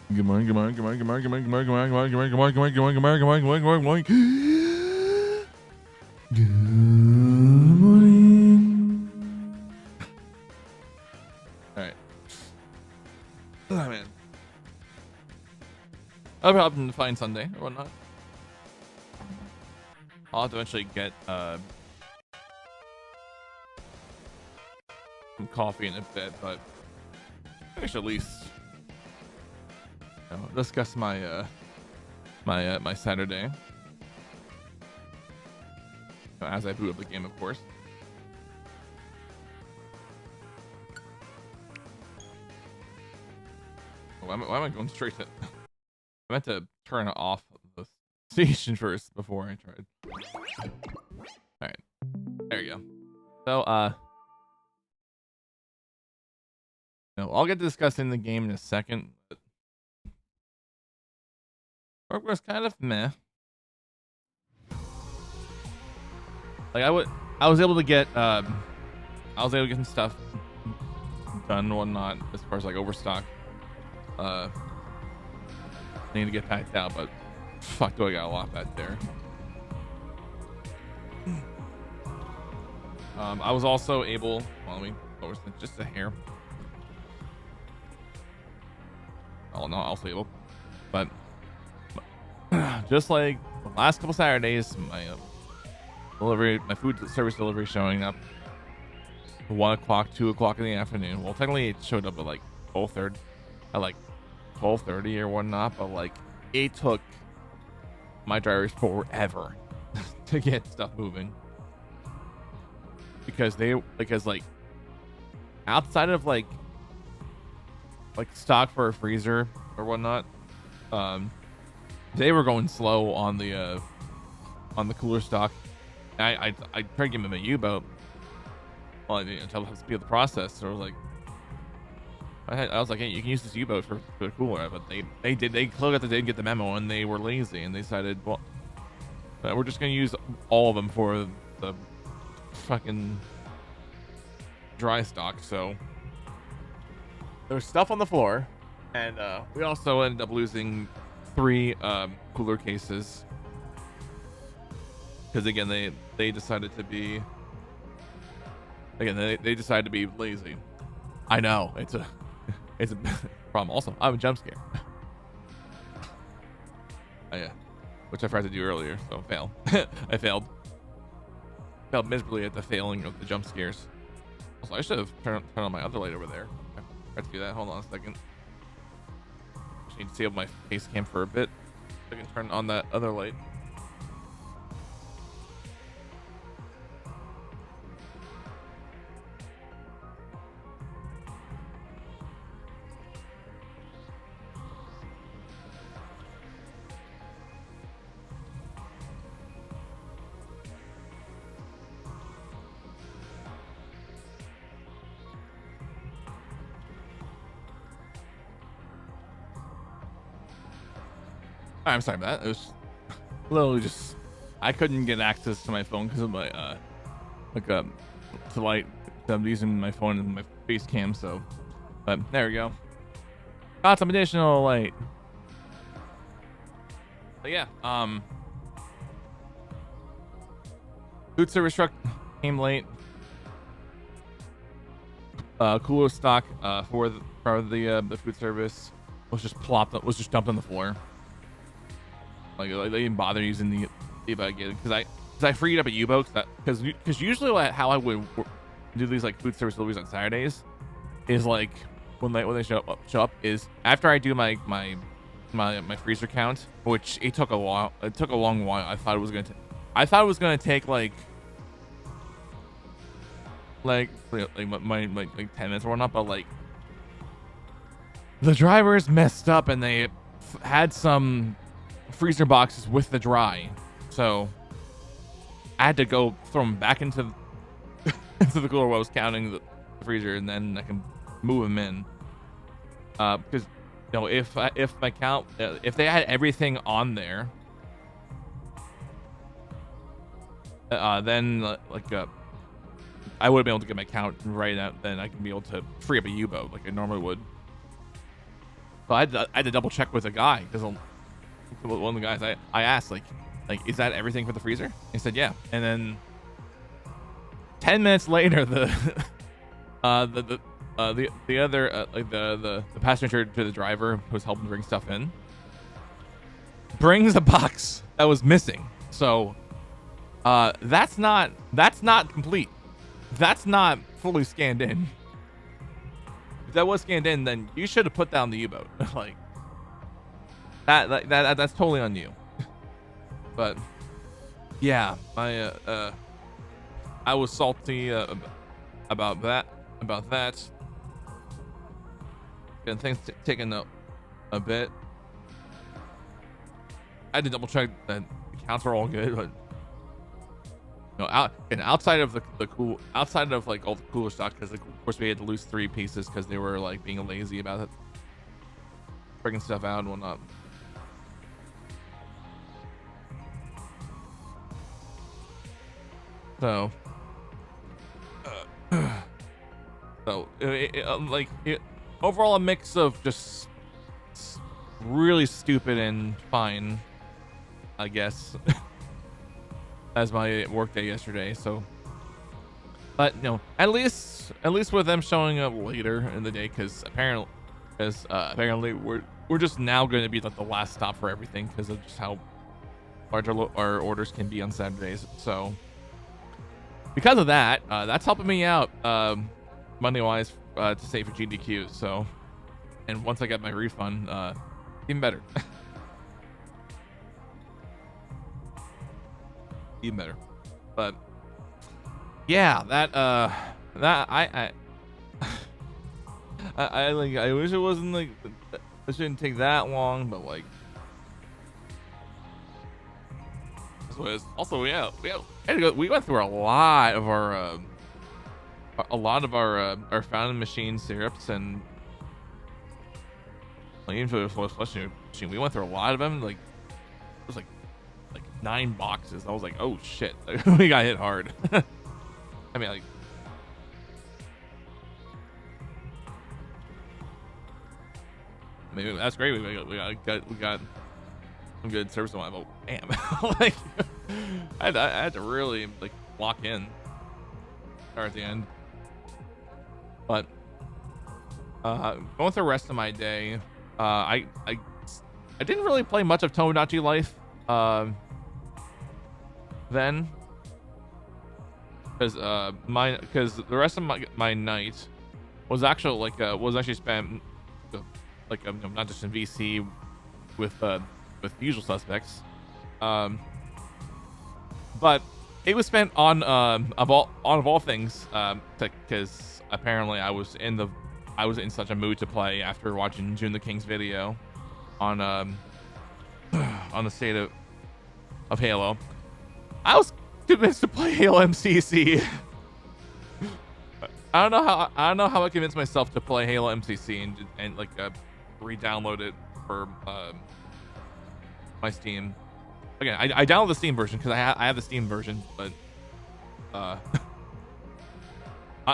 Good morning, good morning, good morning, good morning, good morning, good morning, good morning, good morning, good morning, good morning, good morning, good morning, good morning, good morning, good morning, good morning. All right. Oh man. I'll probably find Sunday or whatnot. I'll have to eventually get some coffee in a bit, but I should at least discuss my my Saturday as I boot up the game, of course. Why am I going straight to? I meant to turn off the station first before I tried. All right, there you go. So I'll get to discussing the game in a second. But work was kind of meh. Like I was able to get some stuff done and whatnot as far as like overstock. I need to get packed out, but fuck, do I got a lot back there. I was also able. Well, let me lower just a hair. Oh no, also able, but just like the last couple Saturdays, my my food service delivery showing up 1 o'clock, 2 o'clock in the afternoon. Well, technically it showed up at like 12:30, at like 12:30 or whatnot, but like it took my drivers forever to get stuff moving because like outside of like stock for a freezer or whatnot, they were going slow on the cooler stock. I tried to give them a U-boat. Well, I didn't tell them how to speed up the process. So I was like, I was like, hey, you can use this U-boat for the cooler, but they clearly didn't get the memo and they were lazy and they decided, well, we're just gonna use all of them for the fucking dry stock. So there's stuff on the floor, and we also ended up losing 3 cooler cases because again they decided to be they decided to be lazy. I know it's a problem. Also, I have a jump scare. Oh, yeah, which I tried to do earlier, so fail. I failed miserably at the failing of the jump scares. Also, I should have turned on my other light over there. I forgot to do that. Hold on a second. Just need to disable my face cam for a bit so I can turn on that other light. I'm sorry about that. It was literally just I couldn't get access to my phone because of my to light. I'm using my phone and my face cam, so but there we go. Got some additional light. But yeah, food service truck came late. Cooler stock for the food service was just dumped on the floor. Like they didn't bother using the U-boat because I freed up a U-boat because usually how I would do these like food service deliveries on Saturdays is like when they show up is after I do my freezer count, which it took a while. It took a long while. I thought it was gonna take like my 10 minutes or whatnot, but like the drivers messed up and they had some freezer boxes with the dry, so I had to go throw them back into into the cooler while I was counting the freezer, and then I can move them in because you know, if my account, if they had everything on there, then I would have been able to get my account right out. Then I can be able to free up a U-boat like I normally would. So I had to double check with a guy because one of the guys I asked like, is that everything for the freezer? He said yeah. And then 10 minutes later, the other the passenger to the driver who was helping bring stuff in brings a box that was missing. So that's not complete. That's not fully scanned in. If that was scanned in, then you should have put down the U-boat. Like that's totally on you. But yeah, I was salty about that. And things taking a bit. I had to double check that the counts are all good, but outside of outside of like all the cooler stock, because of course we had to lose 3 pieces because they were like being lazy about it, breaking stuff out and whatnot. So, overall a mix of just really stupid and fine, I guess, as my work day yesterday. So, but at least with them showing up later in the day, because apparently we're just now going to be like the last stop for everything because of just how large our orders can be on Saturdays. So because of that, that's helping me out money wise to save for GDQ. So, and once I get my refund, even better. Even better. But yeah, I wish it wasn't like it shouldn't take that long, but like also we went through a lot of our fountain machine syrups, and like, even for the flush machine, we went through a lot of them. Like it was like 9 boxes. I was like, oh shit, we got hit hard. I mean, like, that's great. We got some good service on it, but damn, like I had to really like lock in at the end. But going through the rest of my day, I didn't really play much of Tomodachi Life then, because the rest of my night was actually spent not just in VC with Usual Suspects, but it was spent on of all things, because apparently I was in such a mood to play after watching June the King's video on the state of Halo. I was convinced to play Halo MCC. I don't know how I convinced myself to play Halo MCC and re-download it for my Steam. Again, I downloaded the Steam version because I have the Steam version, but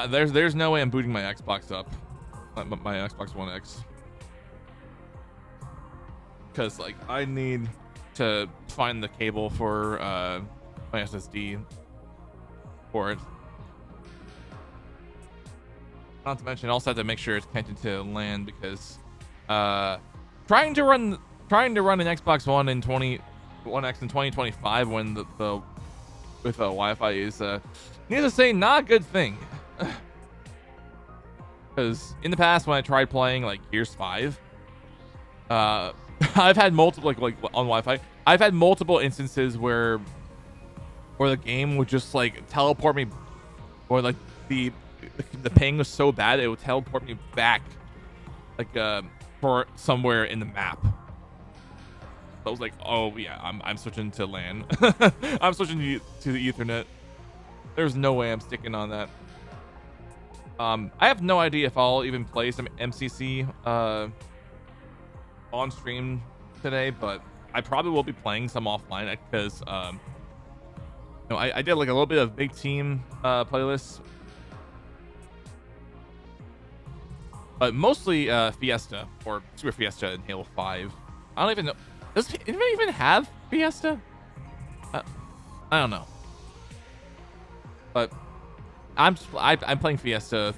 there's no way I'm booting my Xbox up, my Xbox One X, because like I need to find the cable for my SSD for it. Not to mention, I also have to make sure it's connected to LAN, because trying to run an Xbox One in 1X in 2025 when the with Wi-Fi is needless to say not a good thing. Because in the past when I tried playing like Gears 5, I've had multiple like on Wi-Fi. I've had multiple instances where the game would just like teleport me, or like the ping was so bad it would teleport me back like for somewhere in the map. So I was like, oh yeah, I'm switching to LAN. I'm switching to the Ethernet. There's no way I'm sticking on that. I have no idea if I'll even play some MCC on stream today, but I probably will be playing some offline because I did like a little bit of big team playlists, but mostly Fiesta or Super Fiesta in Halo 5. I don't even know. Does anyone even have Fiesta? I don't know. But I'm playing Fiesta.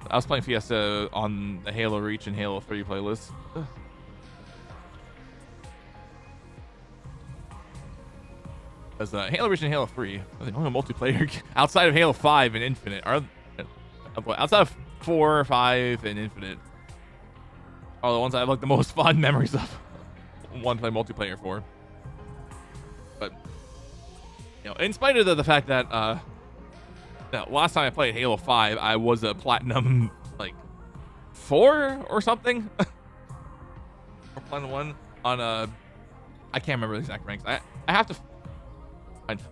I was playing Fiesta on the Halo Reach and Halo 3 playlist. Because Halo Reach and Halo 3 are the only multiplayer outside of Halo 5 and Infinite are outside of 4 or 5 and Infinite are the ones I have like the most fond memories of one play multiplayer for. But in spite of the fact that last time I played Halo 5, I was a platinum like 4 or something, or platinum 1 on I can't remember the exact ranks. I have to.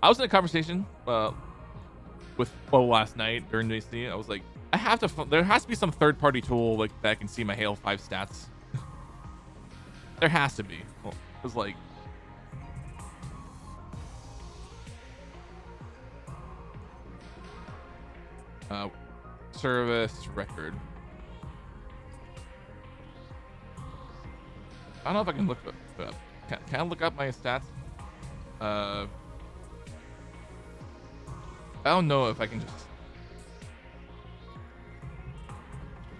I was in a conversation with Flo last night during JC. I was like, I have to. There has to be some third-party tool like that can see my Halo 5 stats. There has to be. Well, it was like. Service record. I don't know if I can look it up. Can I look up my stats? I don't know if I can just.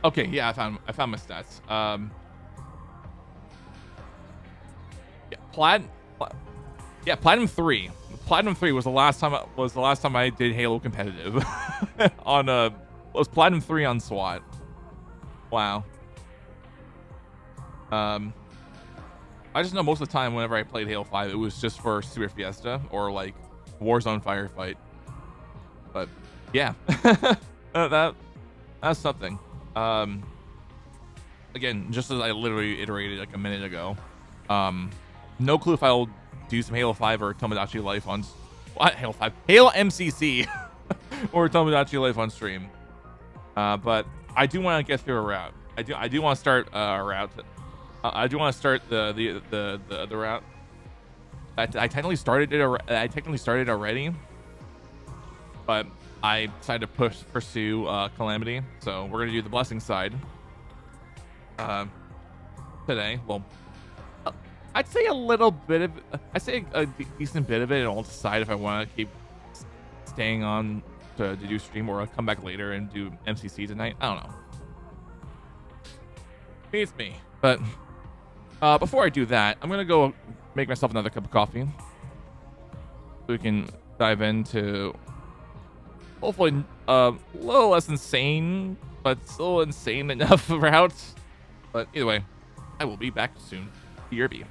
Okay, yeah, I found my stats. Yeah, Platinum 3. Platinum 3 was the last time I did Halo competitive. Was Platinum 3 on SWAT. Wow. I just know most of the time whenever I played Halo 5, it was just for Super Fiesta or like Warzone Firefight. But yeah, that's something. Again, just as I literally iterated like a minute ago, no clue if I'll do some Halo 5 or Tomodachi Life on what Halo 5, Halo MCC or Tomodachi Life on stream. But I do want to get through a route. I do want to start a route. I do want to start the route. I technically started it already, but I decided to pursue Calamity. So we're gonna do the blessing side today. Well, I'd say a little bit of, I'd say a decent bit of it, and I'll decide if I want to keep staying on to do stream or I'll come back later and do MCC tonight. I don't know. It's me. But before I do that, I'm gonna go make myself another cup of coffee so we can dive into hopefully a little less insane, but still insane enough routes. But either way, I will be back soon. BRB.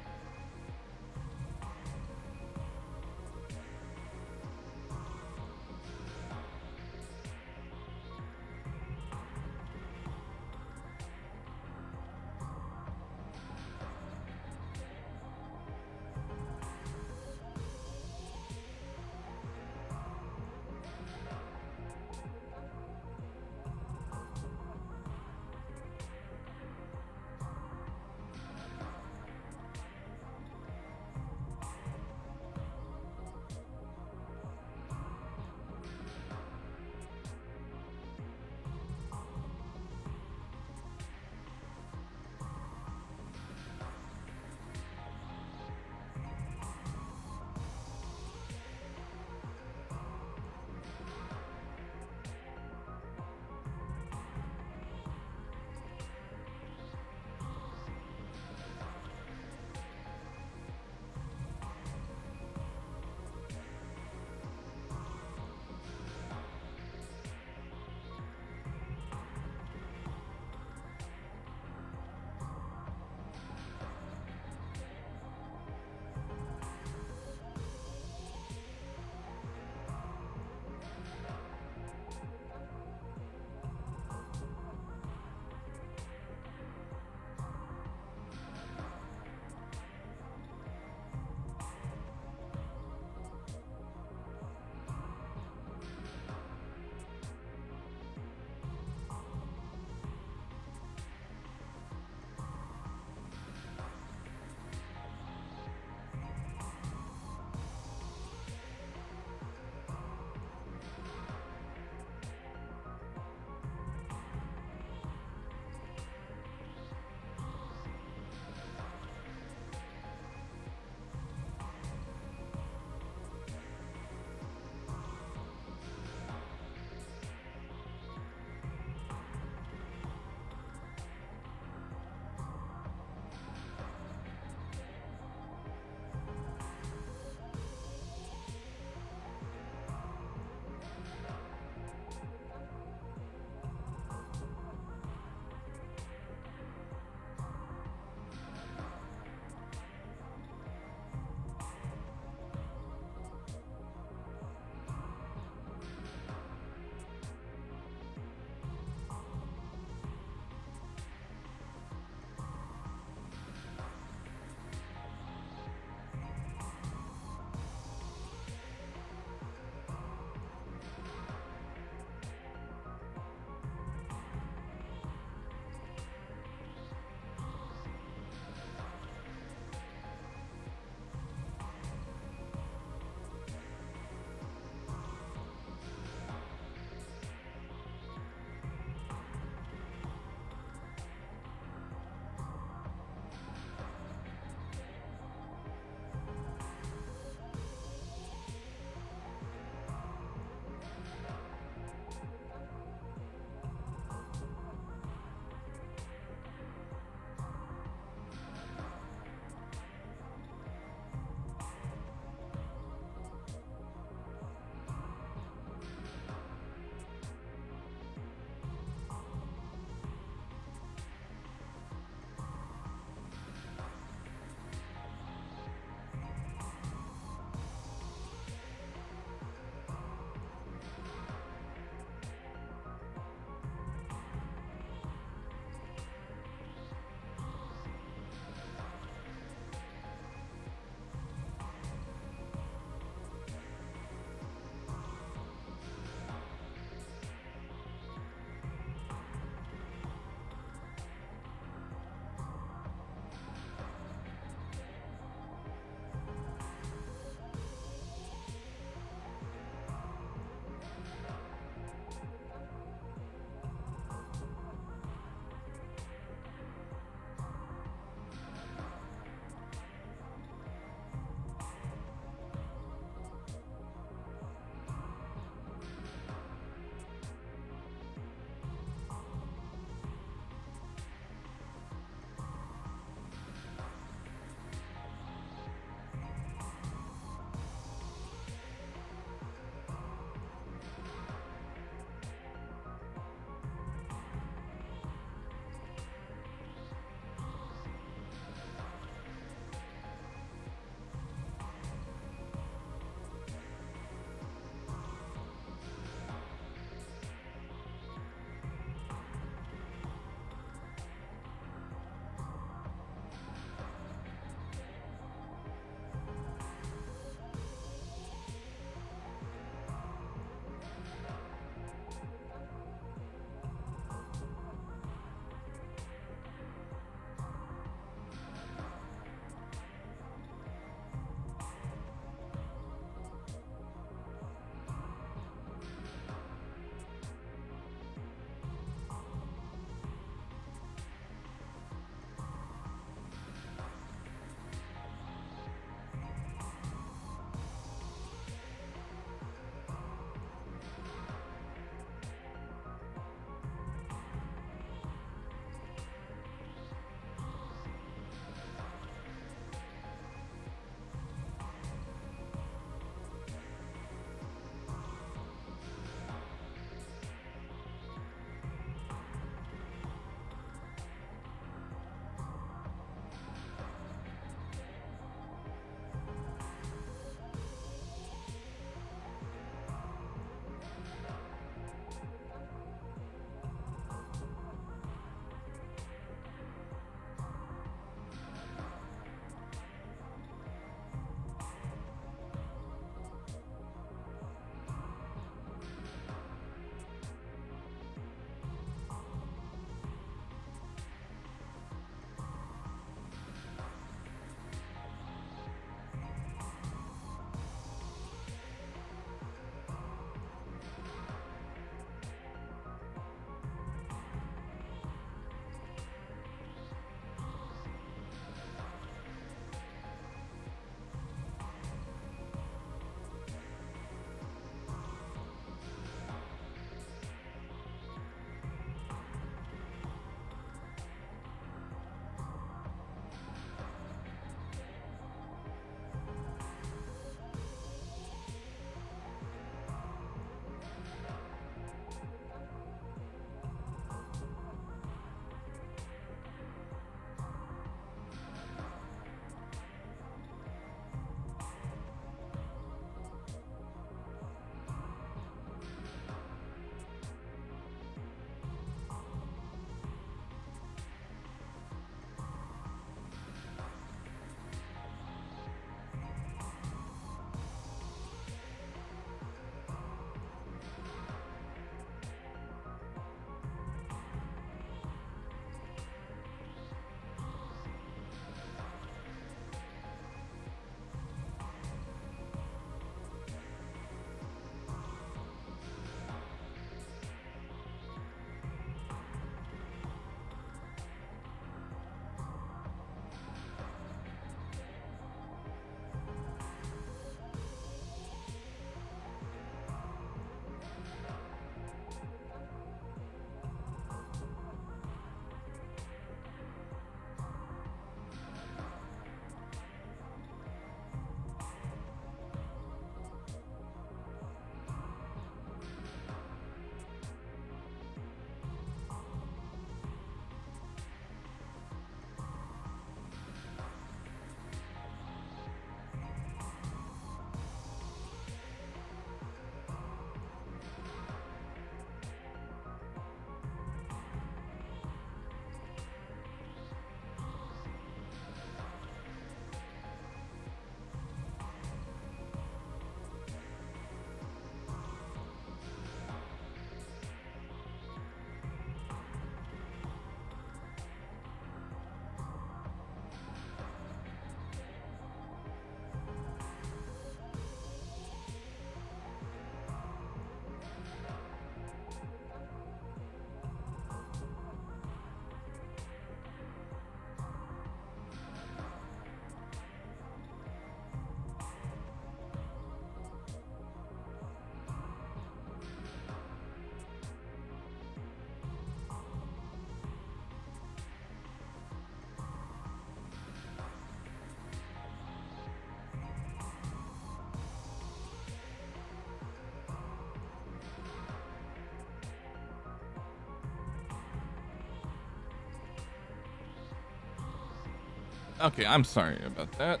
Okay, I'm sorry about that.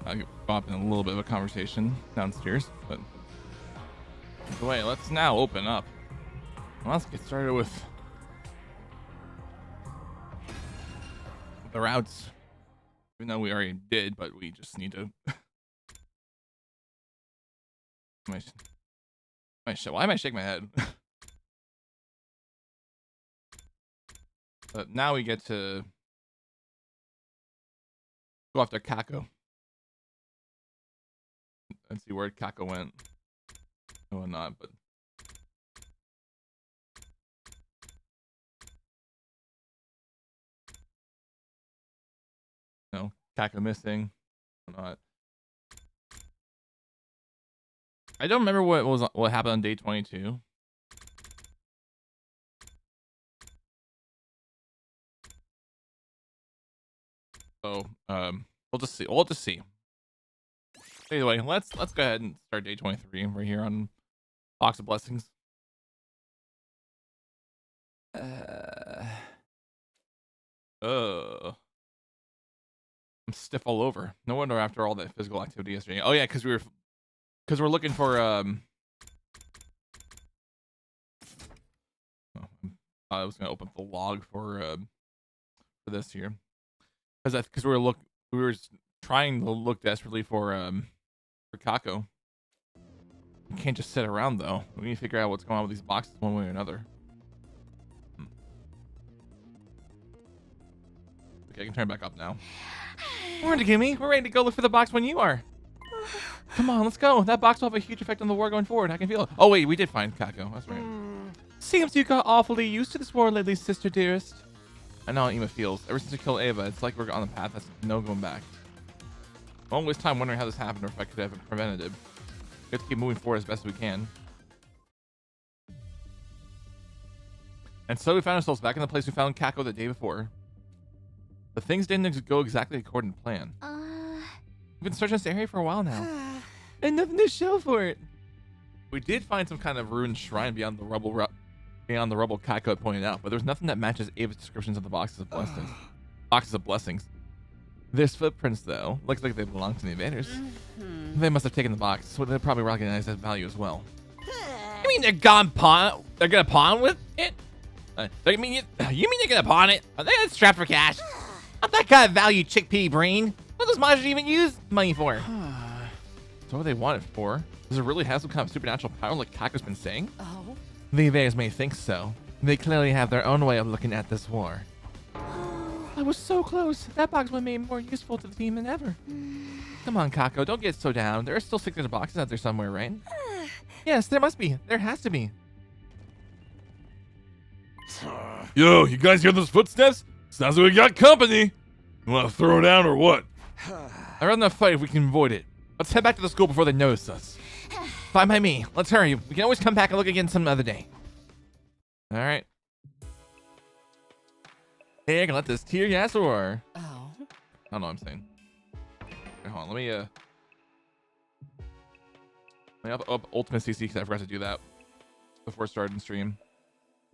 I'll get Bob in a little bit of a conversation downstairs, but wait, let's now open up. Let's get started with the routes. Even though we already did, but we just need to. Why am I shaking my head? But now we get to go after Kako and see where Kako went. No, not, but no, Kako missing. Not. I don't remember what happened on day 22. So we'll just see. We'll just see. Anyway, let's go ahead and start day 23. We're here on Box of Blessings. I'm stiff all over. No wonder after all that physical activity yesterday. Oh yeah, because we're looking for I was gonna open up the log for this here because we were trying to look desperately for Kako. We can't just sit around though. We need to figure out what's going on with these boxes one way or another. Okay, I can turn it back up now. We're ready, Gimme. We're ready to go look for the box when you are. Come on, let's go. That box will have a huge effect on the war going forward. I can feel it. Oh wait, we did find Kako. That's right. Seems you got awfully used to this war lately, sister dearest. I know how Ima feels. Ever since we killed Ava, it's like we're on the path that's no going back. I won't waste time wondering how this happened or if I could have prevented it. We have to keep moving forward as best we can. And so we found ourselves back in the place we found Kako the day before. But things didn't go exactly according to plan. We've been searching this area for a while now. And nothing to show for it. We did find some kind of ruined shrine beyond the rubble Kako had pointed out, but there's nothing that matches Ava's descriptions of the boxes of blessings. Boxes of blessings. There's footprints though. Looks like they belong to the invaders. They must have taken the box, so they probably recognize that value as well. You mean they're gonna pawn with it? You mean they're gonna pawn it? Are they strapped for cash? Not that kind of value, chickpea brain. What does monsters even use money for? So what do they want it for? Does it really have some kind of supernatural power like Kako's been saying? Oh. The invaders may think so. They clearly have their own way of looking at this war. I was so close. That box would have made more useful to the team than ever. Come on, Kako, don't get so down. There are still 600 boxes out there somewhere, right? Yes, there must be. There has to be. Yo, you guys hear those footsteps? Sounds like we got company. You want to throw down or what? I'd rather not fight if we can avoid it. Let's head back to the school before they notice us. Fine by me. Let's hurry. We can always come back and look again some other day. All right. Hey, I can let this tear gas roar. Oh. I don't know what I'm saying. Okay, hold on. Let me up Ultimate CC because I forgot to do that before starting stream.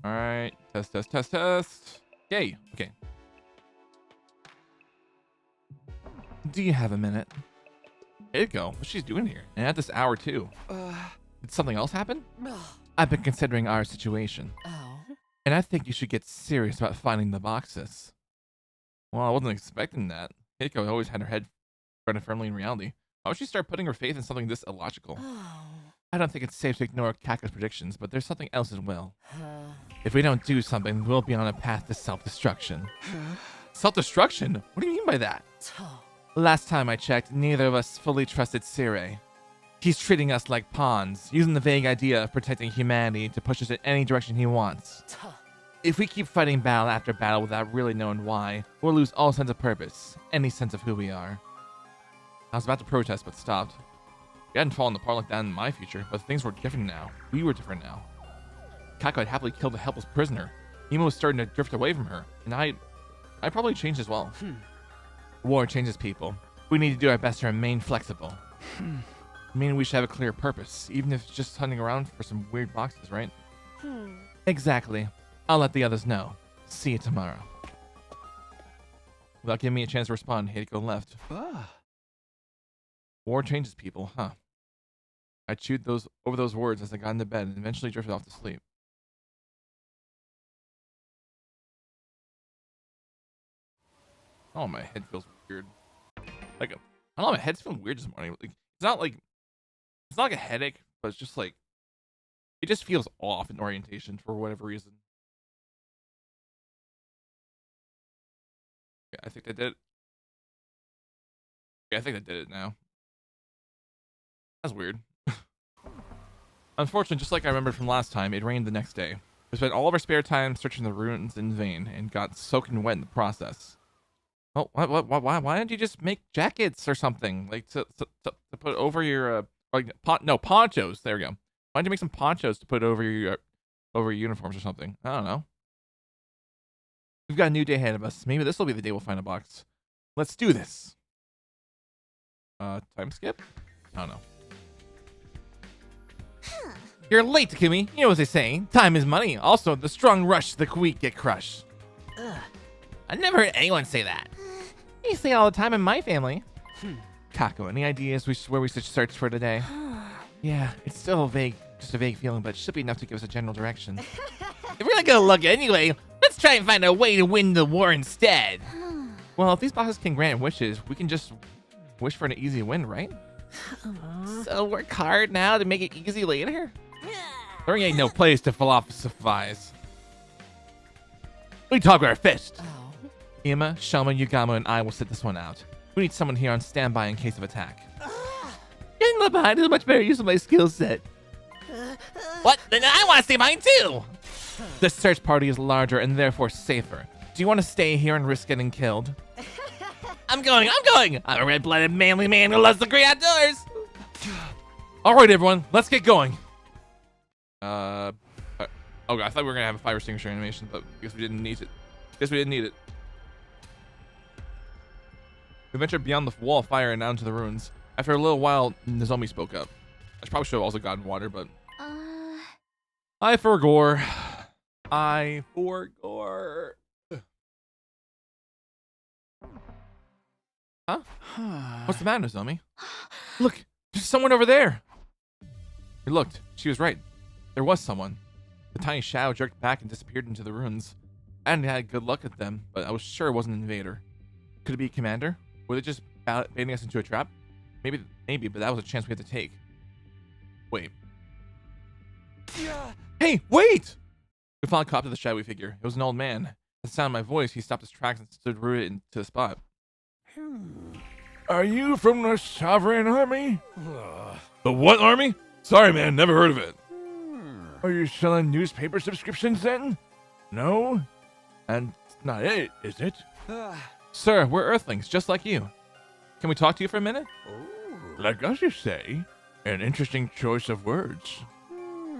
All right. Test. Yay. Okay. Do you have a minute? There you go. What's she doing here? And at this hour too. Did something else happen? I've been considering our situation. Oh. And I think you should get serious about finding the boxes. Well, I wasn't expecting that. Keiko always had her head grounded firmly in reality. Why would she start putting her faith in something this illogical? Oh. I don't think it's safe to ignore Kako's predictions, but there's something else as well. If we don't do something, we'll be on a path to self-destruction. Self-destruction? What do you mean by that? Last time I checked, neither of us fully trusted Sire. He's treating us like pawns, using the vague idea of protecting humanity to push us in any direction he wants. If we keep fighting battle after battle without really knowing why, we'll lose all sense of purpose, any sense of who we are. I was about to protest, but stopped. We hadn't fallen apart like that in my future, but things were different now. We were different now. Kako had happily killed a helpless prisoner. Ima was starting to drift away from her, and I probably changed as well. War changes people. We need to do our best to remain flexible. I mean, we should have a clear purpose, even if it's just hunting around for some weird boxes, right? Exactly. I'll let the others know. See you tomorrow. Without giving me a chance to respond, he had to go left. War changes people, huh? I chewed over those words as I got into bed and eventually drifted off to sleep. Oh, my head feels weird. Like, I don't know, my head's feeling weird this morning. Like, it's not like a headache, but it's just like, it just feels off in orientation for whatever reason. Yeah, I think they did it. Yeah, I think they did it now. That's weird. Unfortunately, just like I remembered from last time, it rained the next day. We spent all of our spare time searching the ruins in vain and got soaking wet in the process. Oh, why don't you just make jackets or something? Like to put over your ponchos. There we go. Why don't you make some ponchos to put over your uniforms or something? I don't know. We've got a new day ahead of us. Maybe this will be the day we'll find a box. Let's do this. Time skip? I don't know. You're late, Takumi. You know what they say. Time is money. Also, the strong rush, the weak get crushed. Ugh. I never heard anyone say that. You say it all the time in my family. Kako, any ideas where we should search for today? Yeah, it's still just a vague feeling, but it should be enough to give us a general direction. If we're not gonna look anyway, let's try and find a way to win the war instead. Well, if these boxes can grant wishes, we can just wish for an easy win, right? So work hard now to make it easy later? There ain't no place to philosophize. We talk with our fist. Ima, Shama, Yugamo, and I will sit this one out. We need someone here on standby in case of attack. Getting left behind is a much better use of my skill set. What? Then I want to stay behind too! The search party is larger and therefore safer. Do you want to stay here and risk getting killed? I'm going! I'm a red-blooded manly man who loves the great outdoors! Alright everyone, let's get going. Oh god, I thought we were gonna have a fire extinguisher animation, but I guess we didn't need it. We ventured beyond the wall of fire and out into the ruins. After a little while, Nozomi spoke up. I probably should have also gotten water, but I forgore. Huh? What's the matter, Nozomi? Look, there's someone over there. We looked. She was right. There was someone. The tiny shadow jerked back and disappeared into the ruins. I hadn't had good luck at them, but I was sure it wasn't an invader. Could it be a commander? Were they just baiting us into a trap? Maybe, but that was a chance we had to take. Wait. Hey, wait! We finally caught up to the shadowy figure. It was an old man. At the sound of my voice, he stopped his tracks and stood rooted into the spot. Are you from the Sovereign Army? The what army? Sorry, man, never heard of it. Are you selling newspaper subscriptions then? No? And it's not it, is it? Sir, we're Earthlings, just like you. Can we talk to you for a minute? Like us, you say? An interesting choice of words.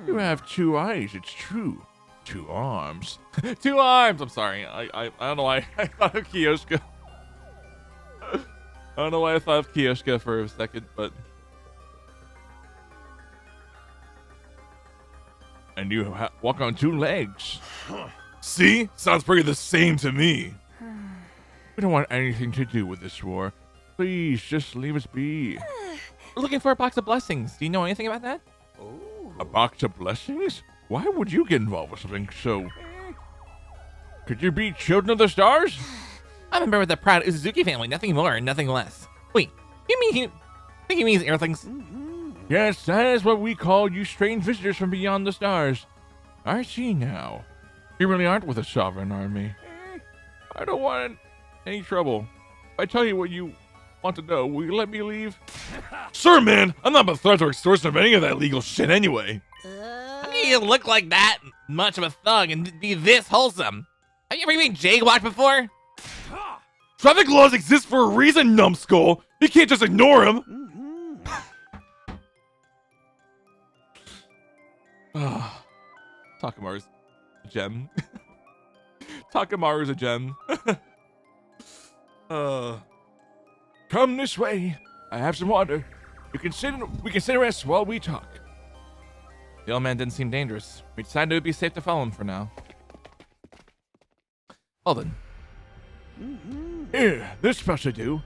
You have 2 eyes, it's true. 2 arms. 2 arms! I'm sorry. I don't know why I thought of Kiyoshika. I don't know why I thought of Kiyoshika for a second, but... And you walk on 2 legs. See? Sounds pretty the same to me. We don't want anything to do with this war. Please, just leave us be. We're looking for a box of blessings. Do you know anything about that? A box of blessings? Why would you get involved with something so... Could you be children of the stars? I'm a member of the proud Uzuki family, nothing more and nothing less. Wait, I think he means Earthlings. Yes, that is what we call you strange visitors from beyond the stars. I see now. You really aren't with the Sovereign Army. I don't want any trouble. If I tell you what you want to know, will you let me leave? Sir, man, I'm not a threat or extortion of any of that legal shit anyway. How can you look like that much of a thug and be this wholesome? Have you ever been jaywalked before? Traffic laws exist for a reason, numbskull. You can't just ignore them. Takamaru's a gem. Takamaru's a gem. Come this way. I have some water. We can sit and rest while we talk. The old man didn't seem dangerous. We decided it would be safe to follow him for now. Well then. Here, this shall do.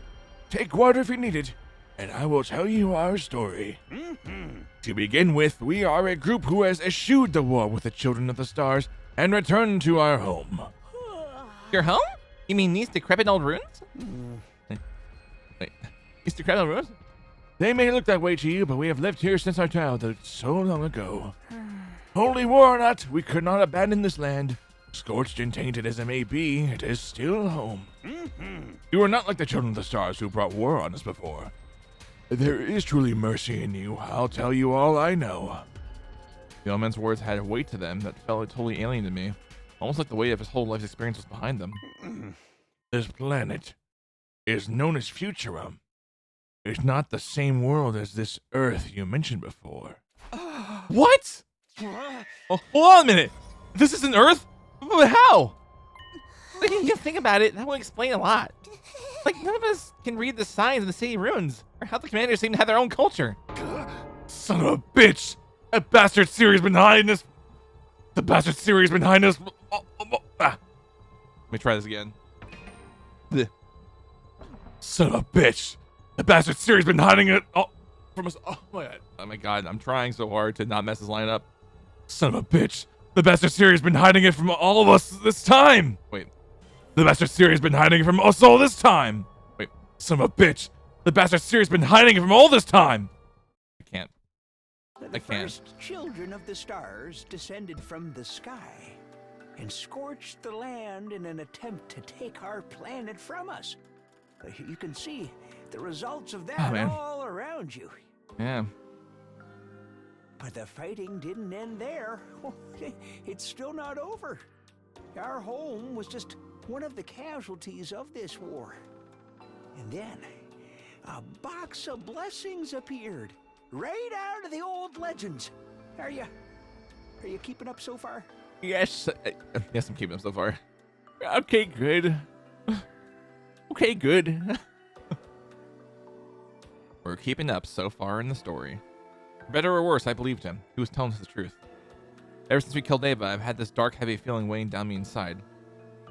Take water if you need it, and I will tell you our story. To begin with, we are a group who has eschewed the war with the Children of the Stars and returned to our home. Your home? You mean these decrepit old ruins? Wait, these decrepit old ruins? They may look that way to you, but we have lived here since our childhood, so long ago. Holy war or not, we could not abandon this land. Scorched and tainted as it may be, it is still home. You are not like the Children of the Stars who brought war on us before. There is truly mercy in you. I'll tell you all I know. The old man's words had a weight to them that felt totally alien to me, almost like the weight of his whole life's experience was behind them. This planet is known as Futurum. It's not the same world as this Earth you mentioned before. What? Oh, hold on a minute. This isn't Earth? But how? Like, you think about it, that would explain a lot. Like, none of us can read the signs in the city ruins, or how the commanders seem to have their own culture. Son of a bitch! That bastard Siri's been hiding us. The bastard Siri's been hiding us. Let me try this again. Son of a bitch! The bastard Siri's been hiding it from us. Oh my god. Oh my god, I'm trying so hard to not mess this line up. Son of a bitch! The bastard Siri's been hiding it from all of us this time. Wait. The bastard Siri's been hiding it from us all this time. Wait. Son of a bitch! The bastard Siri's been hiding it from all this time. I can't. The I can't. first children of the stars descended from the sky and scorched the land in an attempt to take our planet from us. You can see the results of that man. all around you. Yeah. But the fighting didn't end there. It's still not over. Our home was just one of the casualties of this war. And then a box of blessings appeared, right out of the old legends. Are you keeping up so far? Yes. Yes, I'm keeping them so far. Okay, good. Okay, good. We're keeping up so far in the story. For better or worse, I believed him. He was telling us the truth. Ever since we killed Ava, I've had this dark, heavy feeling weighing down me inside.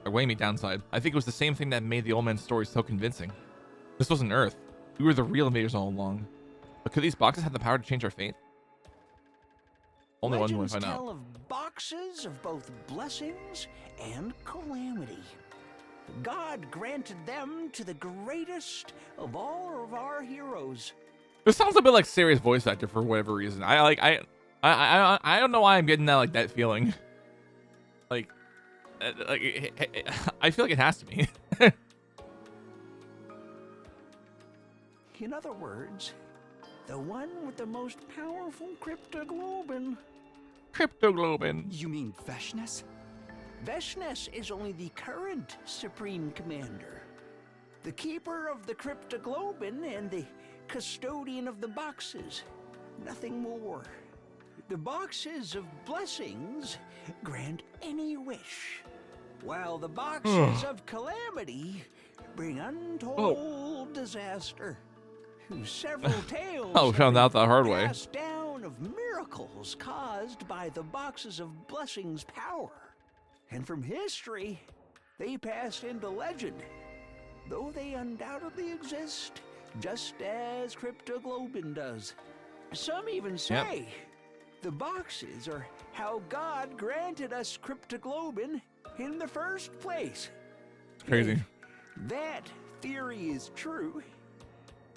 Or weighing me downside. I think it was the same thing that made the old man's story so convincing. This wasn't Earth. We were the real invaders all along. But could these boxes have the power to change our fate? Only one Legends will find tell out. of boxes of both blessings and calamity. God granted them to the greatest of all of our heroes. This sounds a bit like Siri's voice actor for whatever reason. I don't know why I'm getting that feeling. Like I feel like it has to be. In other words, the one with the most powerful cryptoglobin. Cryptoglobin. You mean Veshness? Veshness is only the current Supreme Commander, the keeper of the cryptoglobin and the custodian of the boxes. Nothing more. The boxes of blessings grant any wish, while the boxes of calamity bring untold disaster. Several tales Oh, found out the hard way. passed down of miracles caused by the boxes of blessings power. And from history, they passed into legend, though they undoubtedly exist, just as cryptoglobin does. Some even say the boxes are how God granted us cryptoglobin in the first place. It's crazy. If that theory is true,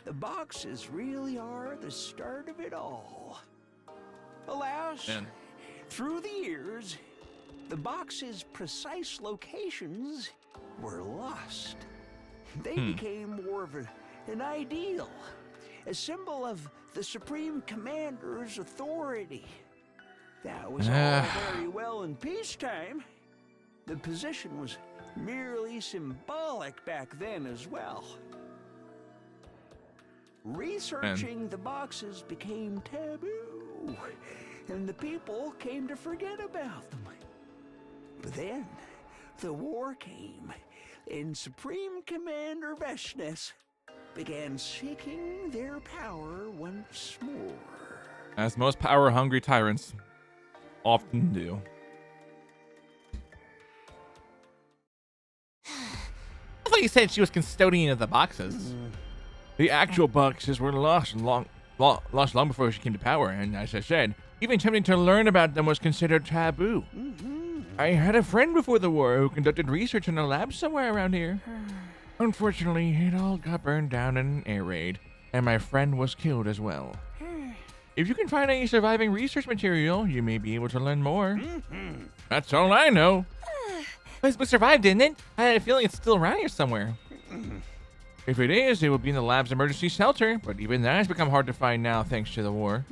the boxes really are the start of it all. Alas, Man. through the years, the box's precise locations were lost. They became more of an ideal, a symbol of the Supreme Commander's authority. That was all very well in peacetime. The position was merely symbolic back then as well. Researching the boxes became taboo, and the people came to forget about them. But then, the war came, and Supreme Commander Veshness began seeking their power once more. As most power-hungry tyrants often do. thought you said she was custodian of the boxes. The actual boxes were lost long before she came to power, and as I said, even attempting to learn about them was considered taboo. I had a friend before the war who conducted research in a lab somewhere around here. Unfortunately, it all got burned down in an air raid, and my friend was killed as well. If you can find any surviving research material, you may be able to learn more. That's all I know. But it survived, didn't it? I had a feeling it's still around here somewhere. If it is, it will be in the lab's emergency shelter, but even that has become hard to find now thanks to the war.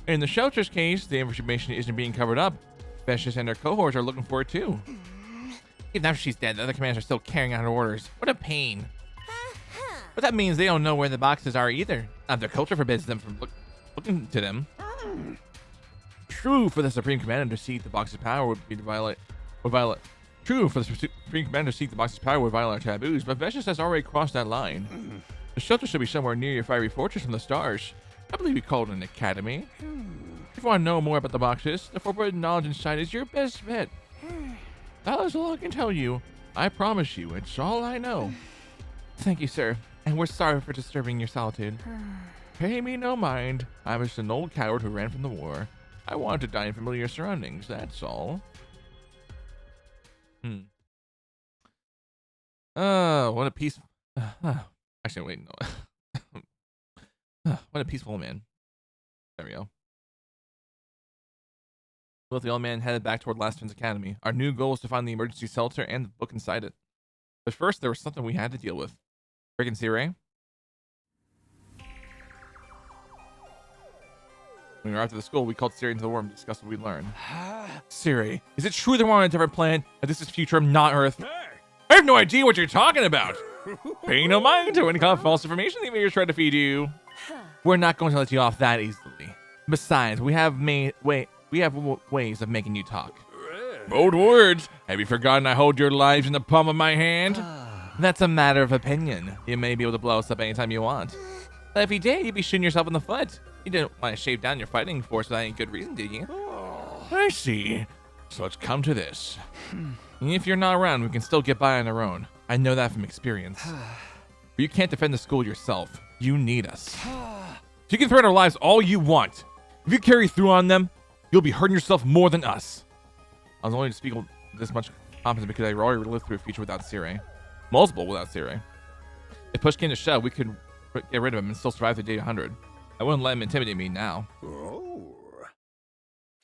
In the shelter's case, the information isn't being covered up. Vecious and their cohorts are looking for it too. Even after she's dead, the other commanders are still carrying out her orders. What a pain. But that means they don't know where the boxes are either. Their culture forbids them from looking to them. True for the Supreme Commander to seek the box's power would violate. True for the Supreme Commander to seek the box's power would violate our taboos, but Vecious has already crossed that line. The shelter should be somewhere near your fiery fortress from the stars. I believe we call it an academy. If you want to know more about the boxes, the forbidden knowledge inside is your best bet. That is all I can tell you. I promise you, it's all I know. Thank you, sir. And we're sorry for disturbing your solitude. Pay me no mind. I'm just an old coward who ran from the war. I wanted to die in familiar surroundings, that's all. What a peace. Actually, wait, no. What a peaceful man. There we go. With the old man headed back toward Last Twins Academy. Our new goal is to find the emergency shelter and the book inside it. But first, there was something we had to deal with. Friggin' Circe. When we were after the school, we called Circe into the room to discuss what we learned. Circe, is it true that we're on a different planet, that this is future, not Earth? I have no idea what you're talking about. Paying no mind to any kind of false information the media tried to feed you. We're not going to let you off that easily. Besides, we have ways of making you talk. Bold words. Have you forgotten I hold your lives in the palm of my hand? That's a matter of opinion. You may be able to blow us up anytime you want. But if you did, you'd be shooting yourself in the foot. You didn't want to shave down your fighting force without any good reason, did you? I see. So let's come to this. If you're not around, we can still get by on our own. I know that from experience. But you can't defend the school yourself. You need us. You can threaten our lives all you want. If you carry through on them, you'll be hurting yourself more than us. I was only speaking with this much confidence because I already lived through a future without Circe. Multiple without Circe. If push came to shove, we could get rid of him and still survive the day 100. I wouldn't let him intimidate me now.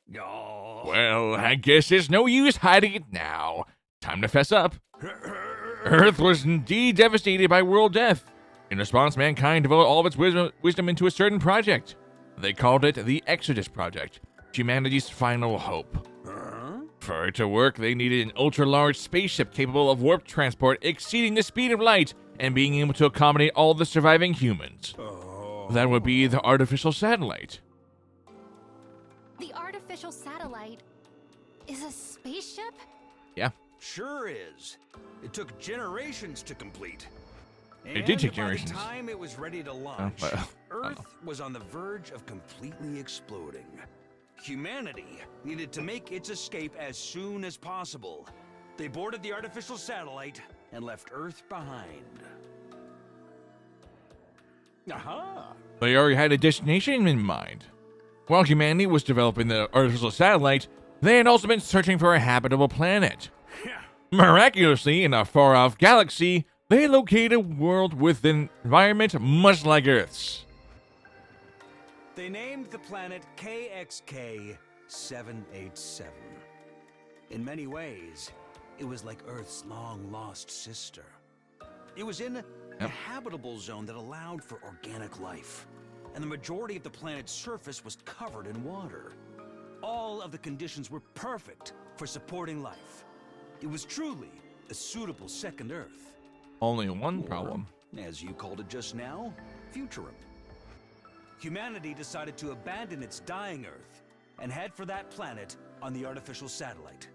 Well, I guess there's no use hiding it now. Time to fess up. Earth was indeed devastated by world death. In response, mankind devoted all of its wisdom into a certain project. They called it the Exodus Project, humanity's final hope. For it to work, they needed an ultra-large spaceship capable of warp transport exceeding the speed of light and being able to accommodate all the surviving humans. That would be the artificial satellite. The artificial satellite is a spaceship? Yeah. Sure is. It took generations to complete. It did take generations. By the time it was ready to launch, Earth was on the verge of completely exploding. Humanity needed to make its escape as soon as possible. They boarded the artificial satellite and left Earth behind. Aha! They already had a destination in mind. While humanity was developing the artificial satellite, they had also been searching for a habitable planet. Miraculously, in a far-off galaxy, they located a world with an environment much like Earth's. They named the planet KXK 787. In many ways, it was like Earth's long-lost sister. It was in a habitable zone that allowed for organic life, and the majority of the planet's surface was covered in water. All of the conditions were perfect for supporting life. It was truly a suitable second Earth. Only one problem. As you called it just now, Futurum. Humanity decided to abandon its dying Earth and head for that planet on the artificial satellite.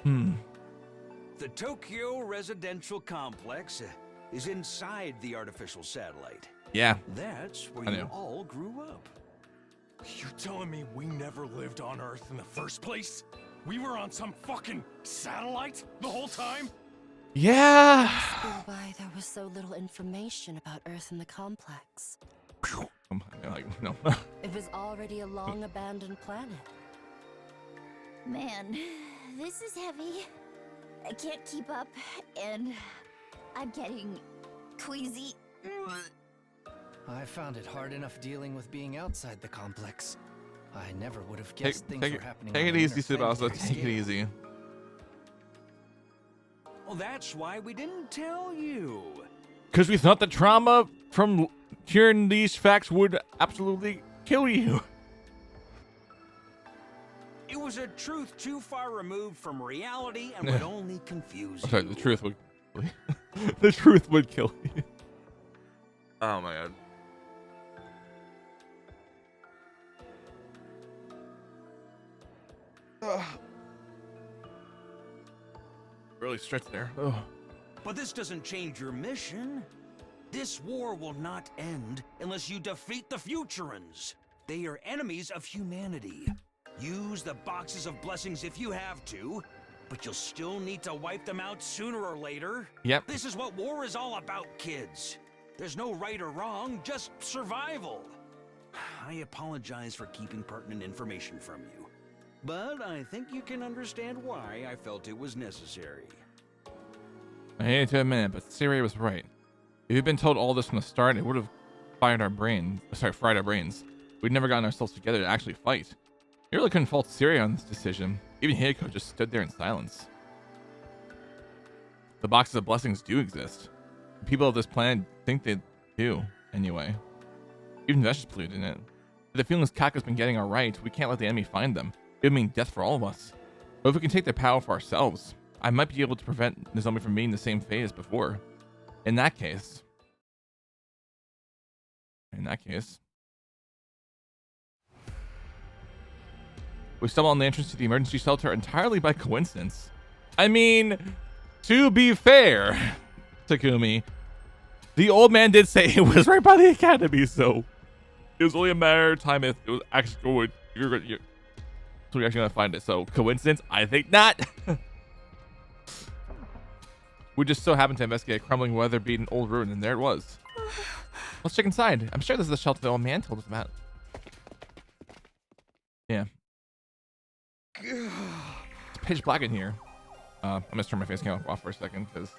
The Tokyo Residential Complex is inside the artificial satellite. Yeah. That's where you all grew up. You telling me we never lived on Earth in the first place? We were on some fucking satellite the whole time? Yeah. School by, there was so little information about Earth and the complex. I'm like, no. It was already a long abandoned planet. Man, this is heavy. I can't keep up, and I'm getting queasy. I found it hard enough dealing with being outside the complex. I never would have Take, guessed things take were it, happening. take on it an easy, Tsubasa. interplanetary Take it scale. easy. Well, that's why we didn't tell you. Because we thought the trauma from hearing these facts would absolutely kill you. It was a truth too far removed from reality and would only confuse I'm sorry, you. the truth would the truth would kill you. Oh my god. Really stretched there. Oh. But this doesn't change your mission. This war will not end unless you defeat the Futurans. They are enemies of humanity. Use the boxes of blessings if you have to, but you'll still need to wipe them out sooner or later. Yep. This is what war is all about, kids. There's no right or wrong, just survival. I apologize for keeping pertinent information from you, but I think you can understand why I felt it was necessary. I hate to admit it, but Siri was right. If you'd been told all this from the start, it would have fried our brains. We'd never gotten ourselves together to actually fight. You really couldn't fault Siri on this decision. Even Hideko just stood there in silence. The boxes of blessings do exist. The people of this planet think they do, anyway. Even Vesh is polluted in it. But the feelings Kaka's been getting are right, we can't let the enemy find them. It would mean death for all of us. But if we can take their power for ourselves, I might be able to prevent Nozomi from meeting the same fate as before. In that case... We stumbled on the entrance to the emergency shelter entirely by coincidence. I mean, to be fair, Takumi, the old man did say it was right by the academy, so it was only a matter of time if it was actually going. So we're actually gonna find it. So coincidence? I think not. We just so happened to investigate a crumbling, weather-beaten old ruin, and there it was. Let's check inside. I'm sure this is the shelter the old man told us about. Yeah. It's pitch black in here. I'm gonna turn my face cam off for a second because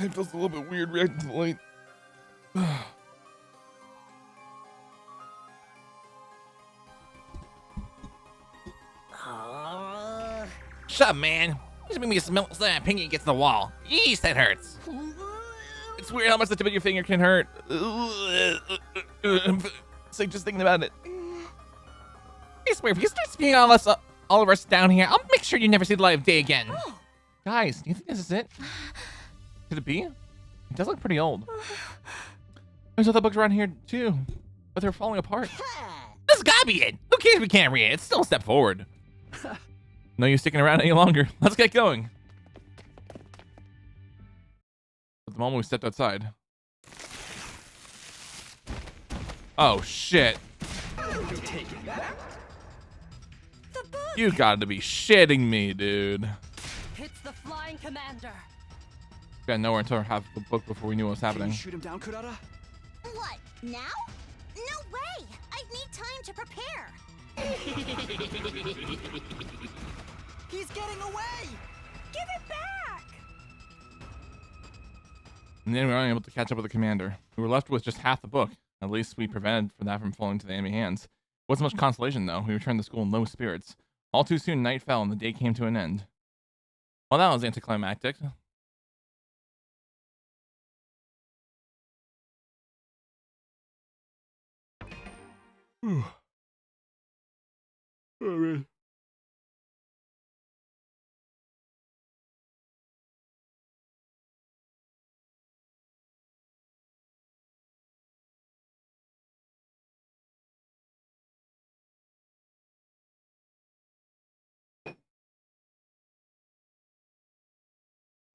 it feels a little bit weird reacting to the light. Shut up, man. Just make me smell that pinky against the wall. Yeesh, that hurts. It's weird how much the tip of your finger can hurt. It's like just thinking about it. I swear, if you start spewing all of us down here, I'll make sure you never see the light of day again. Guys, do you think this is it? Could it be? It does look pretty old. There's other books around here too, but they're falling apart. This has gotta be it. Who cares if we can't read it? It's still a step forward. No use sticking around any longer. Let's get going. At the moment we stepped outside. Oh shit. You gotta be shitting me, dude. It's the Flying Commander. Got nowhere until I have the book before we knew what was happening. Shoot him down, Kurata? What, now? No way! I need time to prepare. He's getting away! Give it back! And then we were unable to catch up with the commander. We were left with just half the book. At least we prevented that from falling into the enemy hands. Wasn't much consolation though. We returned to school in low spirits. All too soon night fell and the day came to an end. Well, that was anticlimactic. Alright.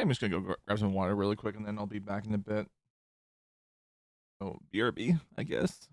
I'm just gonna go grab some water really quick and then I'll be back in a bit. Oh, BRB, I guess.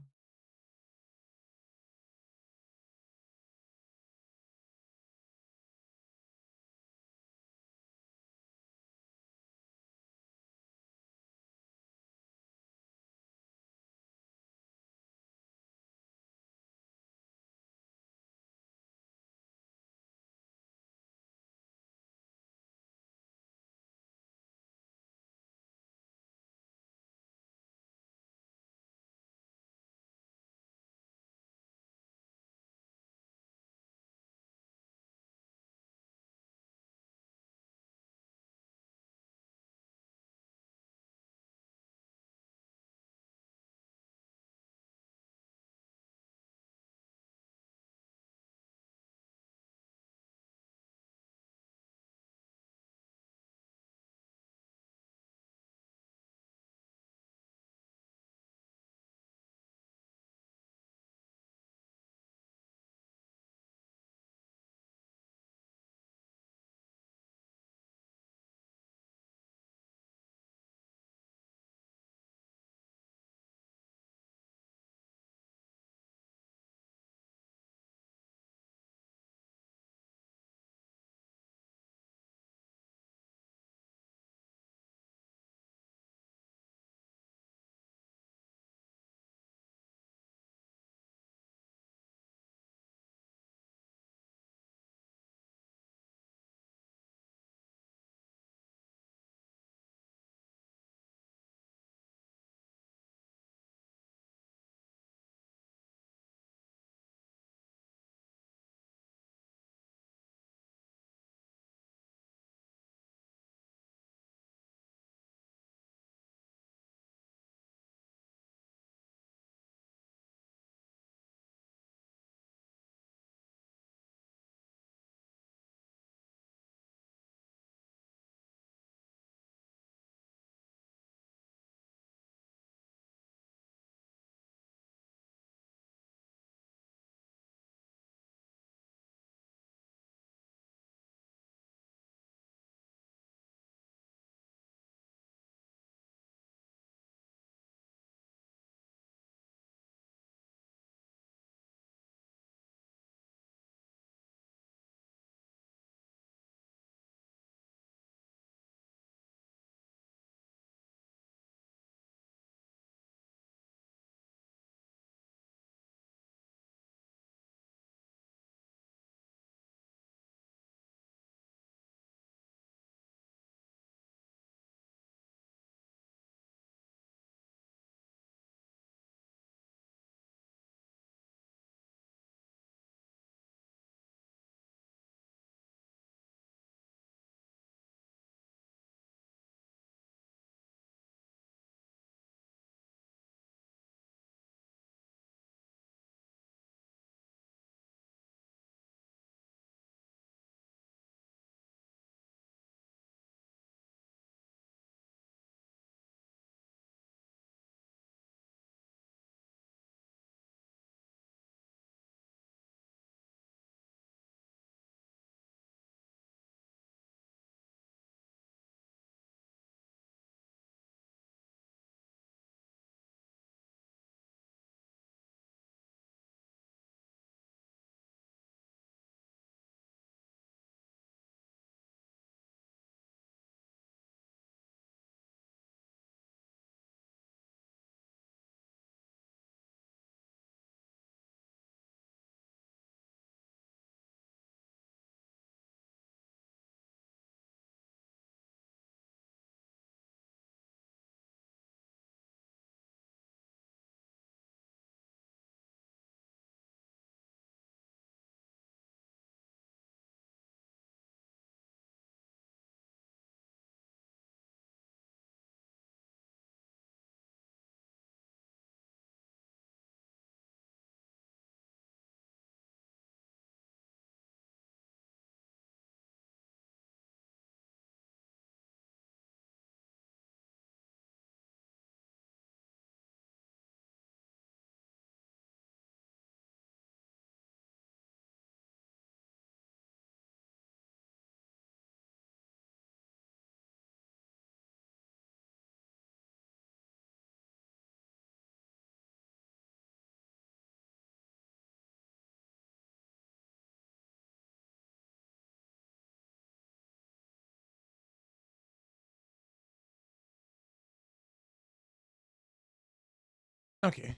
Okay.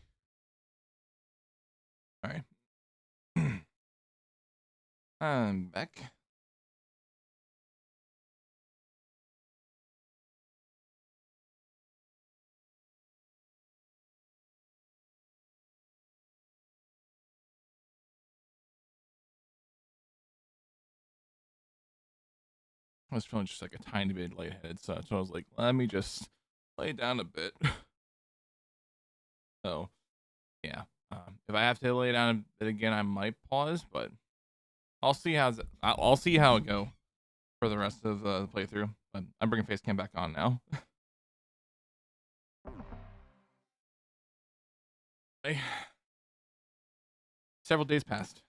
All right. I'm back. I was feeling just like a tiny bit lightheaded, so I was like, let me just lay down a bit. So, yeah. If I have to lay down a bit again, I might pause, but I'll see how it go for the rest of the playthrough. But I'm bringing face cam back on now. Okay. Several days passed.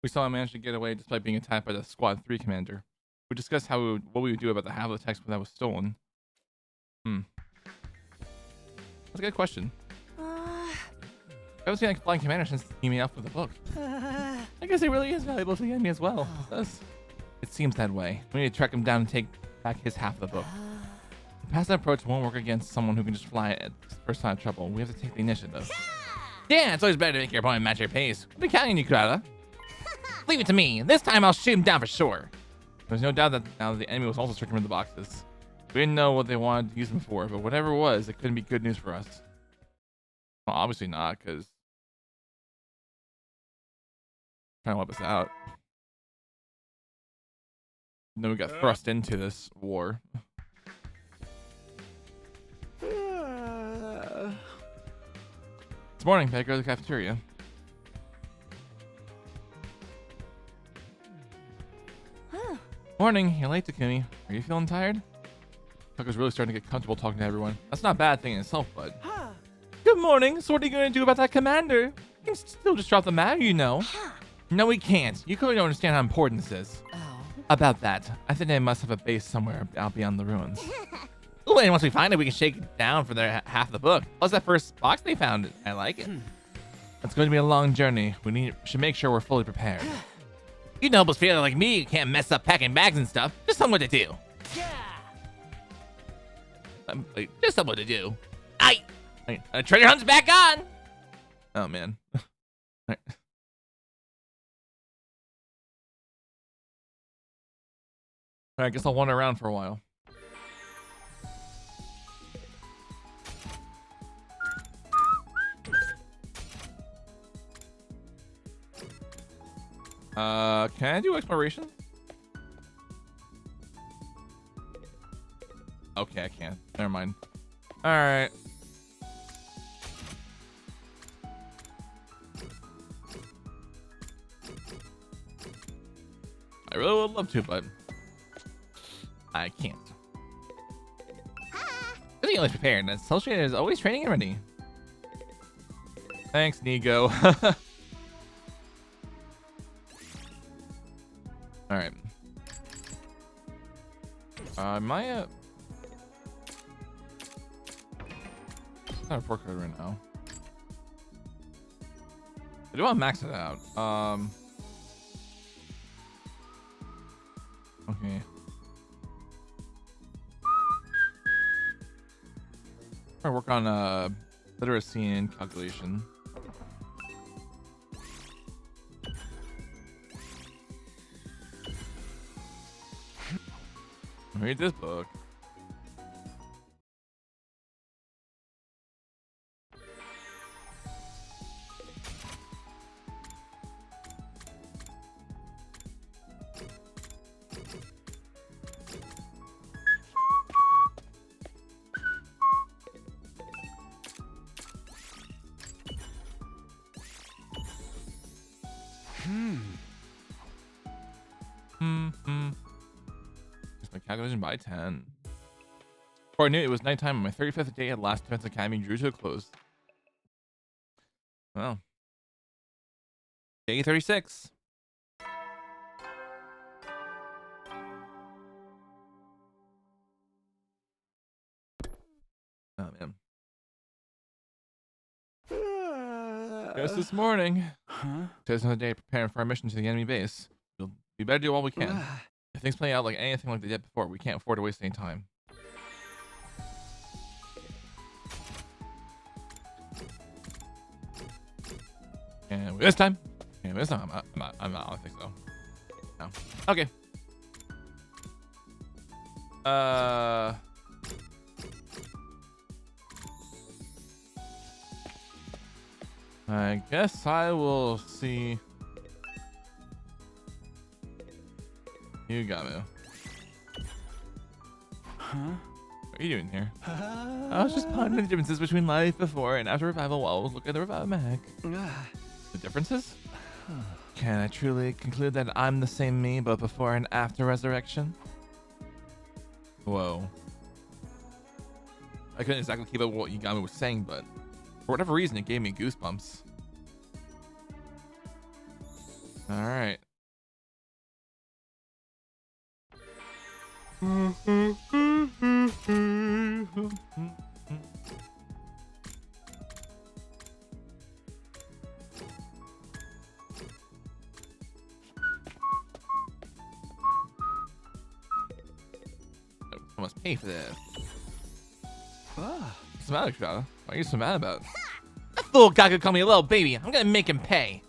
We saw him manage to get away despite being attacked by the Squad 3 commander. We discussed what we would do about the half of the text that was stolen. That's a good question. I haven't seen like flying commander since he me up with the book. I guess it really is valuable to the enemy as well. It seems that way. We need to track him down and take back his half of the book. The passive approach won't work against someone who can just fly at first sign of trouble. We have to take the initiative. Yeah, it's always better to make your opponent match your pace. I'll be counting on you, Kurata. Leave it to me. This time I'll shoot him down for sure. There's no doubt that now the enemy was also searching for the boxes. We didn't know what they wanted to use them for, but whatever it was, it couldn't be good news for us. Well, obviously not, because trying to wipe us out. And then we got thrust into this war. It's morning. Better go to the cafeteria. Morning. You're late, Takumi. Are you feeling tired? Tucker's really starting to get comfortable talking to everyone. That's not a bad thing in itself, but... Good morning. So what are you going to do about that commander? You can still just drop the matter, you know. No, we can't. You clearly don't understand how important this is. About that, I think they must have a base somewhere out beyond the ruins. Ooh, and once we find it, we can shake it down for their half of the book. Plus that first box they found, I like it. It's going to be a long journey. Should make sure we're fully prepared. You know, but feeling like me, you can't mess up packing bags and stuff. Just tell me what to do. Just tell me what to do. Treasure hunt's back on. Oh man. All right, I guess I'll wander around for a while. Can I do exploration? Okay, I can't. Never mind. All right. I really would love to, but I can't. Really always prepared, and Soul Trader is always training and ready. Thanks, Nigo. All right. Maya. Not a fork code right now. I do want to max it out. Okay. I work on literacy and calculation. Read this book. Calculation by 10. Before I knew it was nighttime, and my 35th day at Last Defense Academy drew to a close. Well, day 36. Oh man. Guess this morning. Today's another day preparing for our mission to the enemy base. We better do all we can. If things play out like anything like they did before, we can't afford to waste any time. And this time, I'm not. I don't think so. No. Okay. I guess I will see. You got me. Huh? What are you doing here? I was just pondering the differences between life before and after revival while I was looking at the revival mech. The differences? Can I truly conclude that I'm the same me, but before and after resurrection? Whoa. I couldn't exactly keep up with what Yagami was saying, but for whatever reason, it gave me goosebumps. All right. I must pay for this. What's the matter, Shada? What are you so mad about? That fool Gaku called me a little baby. I'm gonna make him pay.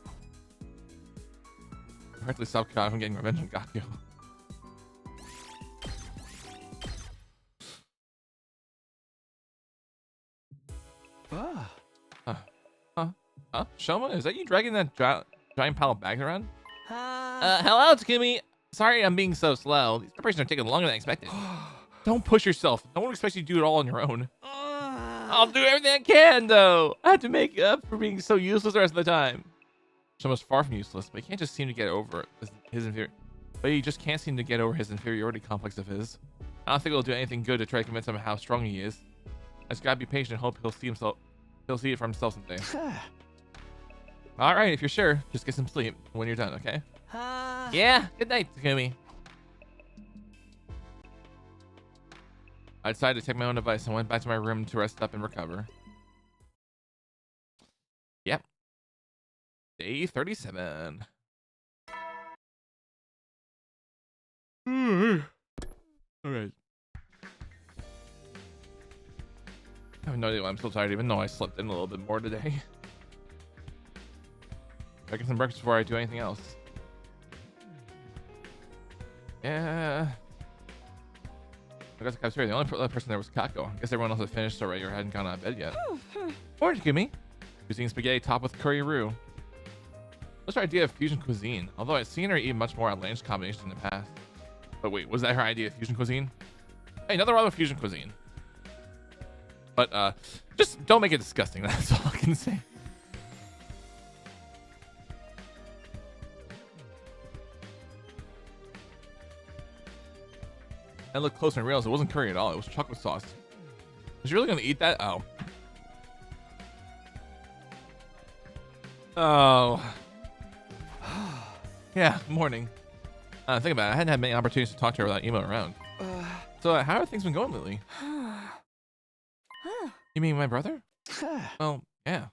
Hardly stop Gaku from getting revenge on Gaku. Shoma, is that you dragging that giant pile of bags around? Hello, Takumi. Sorry I'm being so slow. These preparations are taking longer than expected. Don't push yourself. No one expects you to do it all on your own. I'll do everything I can, though. I have to make up for being so useless the rest of the time. Shoma's far from useless, but he can't just seem to get over his inferior. But he just can't seem to get over his inferiority complex of his. I don't think it'll do anything good to try to convince him how strong he is. I just gotta be patient and hope he'll see it for himself someday. All right, if you're sure, just get some sleep when you're done, okay? Yeah, good night, Takumi. I decided to take my own advice and went back to my room to rest up and recover. Yep. Day 37. All right. I have no idea why I'm so tired, even though I slept in a little bit more today. I get some breakfast before I do anything else. Yeah. I guess the cafeteria. The only other person there was Kako. I guess everyone else had finished already or hadn't gone out of bed yet. Orange, give me. Using spaghetti topped with curry roux. What's her idea of fusion cuisine? Although I've seen her eat much more outlandish combinations in the past. But wait, was that her idea of fusion cuisine? Hey, nothing wrong with fusion cuisine. But just don't make it disgusting. That's all I can say. I looked closer and realized it wasn't curry at all. It was chocolate sauce. Was you really gonna eat that? Oh. Oh. Yeah, morning. Think about it. I hadn't had many opportunities to talk to her without Emo around. So how have things been going lately? You mean my brother? Well, yeah.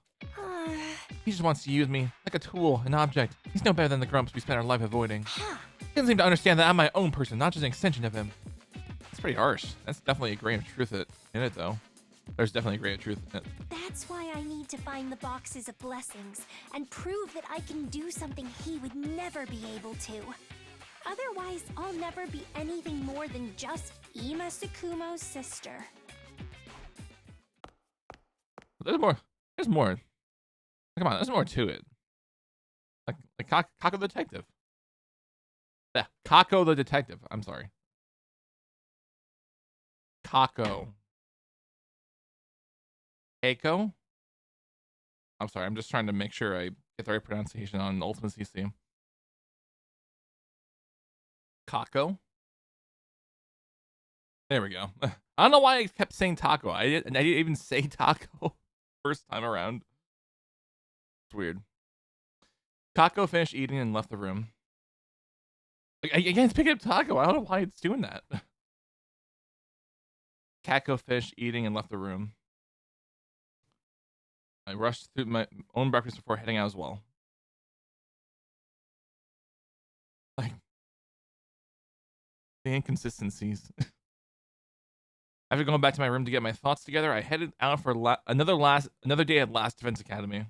He just wants to use me like a tool, an object. He's no better than the grumps we spent our life avoiding. He doesn't seem to understand that I'm my own person, not just an extension of him. That's pretty harsh. That's definitely a grain of truth in it, though. There's definitely a grain of truth in it. That's why I need to find the boxes of blessings and prove that I can do something he would never be able to. Otherwise, I'll never be anything more than just Ima Tsukumo's sister. There's more. There's more. Come on, there's more to it. Like Kako the detective. Yeah, Kako the detective. I'm sorry. Kako. Keiko? I'm sorry, I'm just trying to make sure I get the right pronunciation on Ultimate CC. Kako? There we go. I don't know why I kept saying taco. I didn't even say taco first time around. It's weird. Kako finished eating and left the room. Again, it's picking up taco. I don't know why it's doing that. Kako finished eating and left the room. I rushed through my own breakfast before heading out as well. Like, the inconsistencies. After going back to my room to get my thoughts together, I headed out for another day at Last Defense Academy.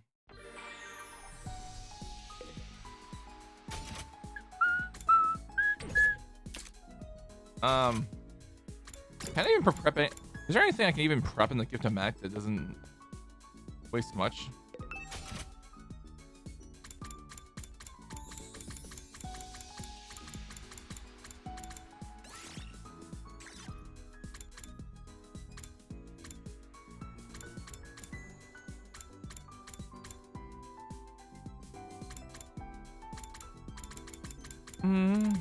Can I even prep it? Is there anything I can even prep in the gift of Mac that doesn't waste much? Hmm.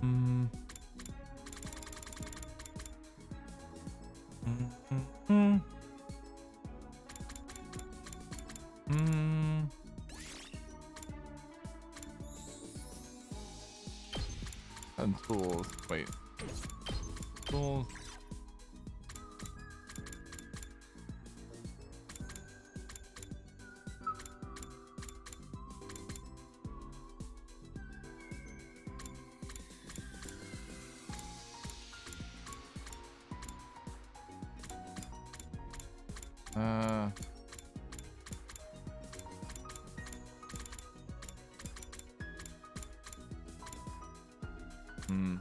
Mm. Mm. Mm. And tools. Wait. Tools. Hmm.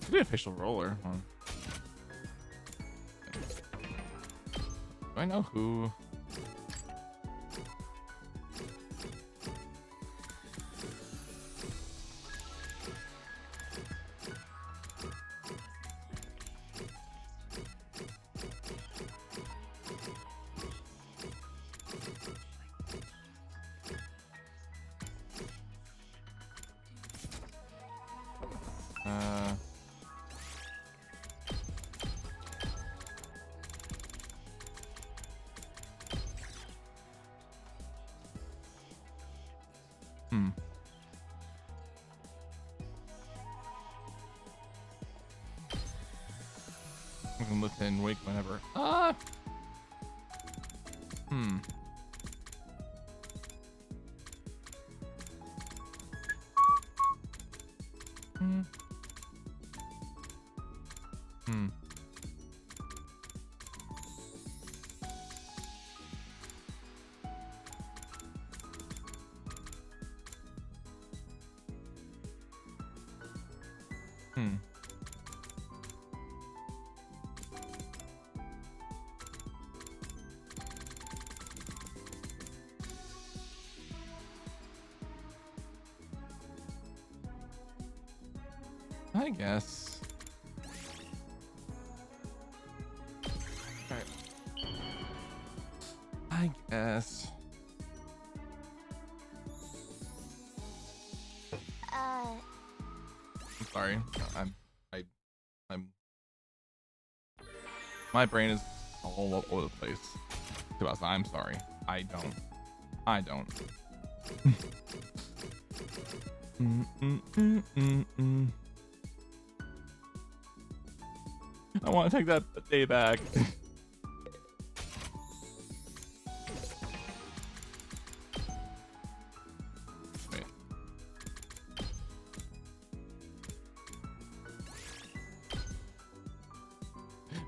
Could be a facial roller. Huh? Do I know who? Hmm. I can lift and wake whenever. Ah. Hmm. Hmm. Hmm. Hmm. I guess. Alright. I guess. I'm sorry. I'm. My brain is all over the place. I'm sorry. I don't. I want to take that day back. Wait.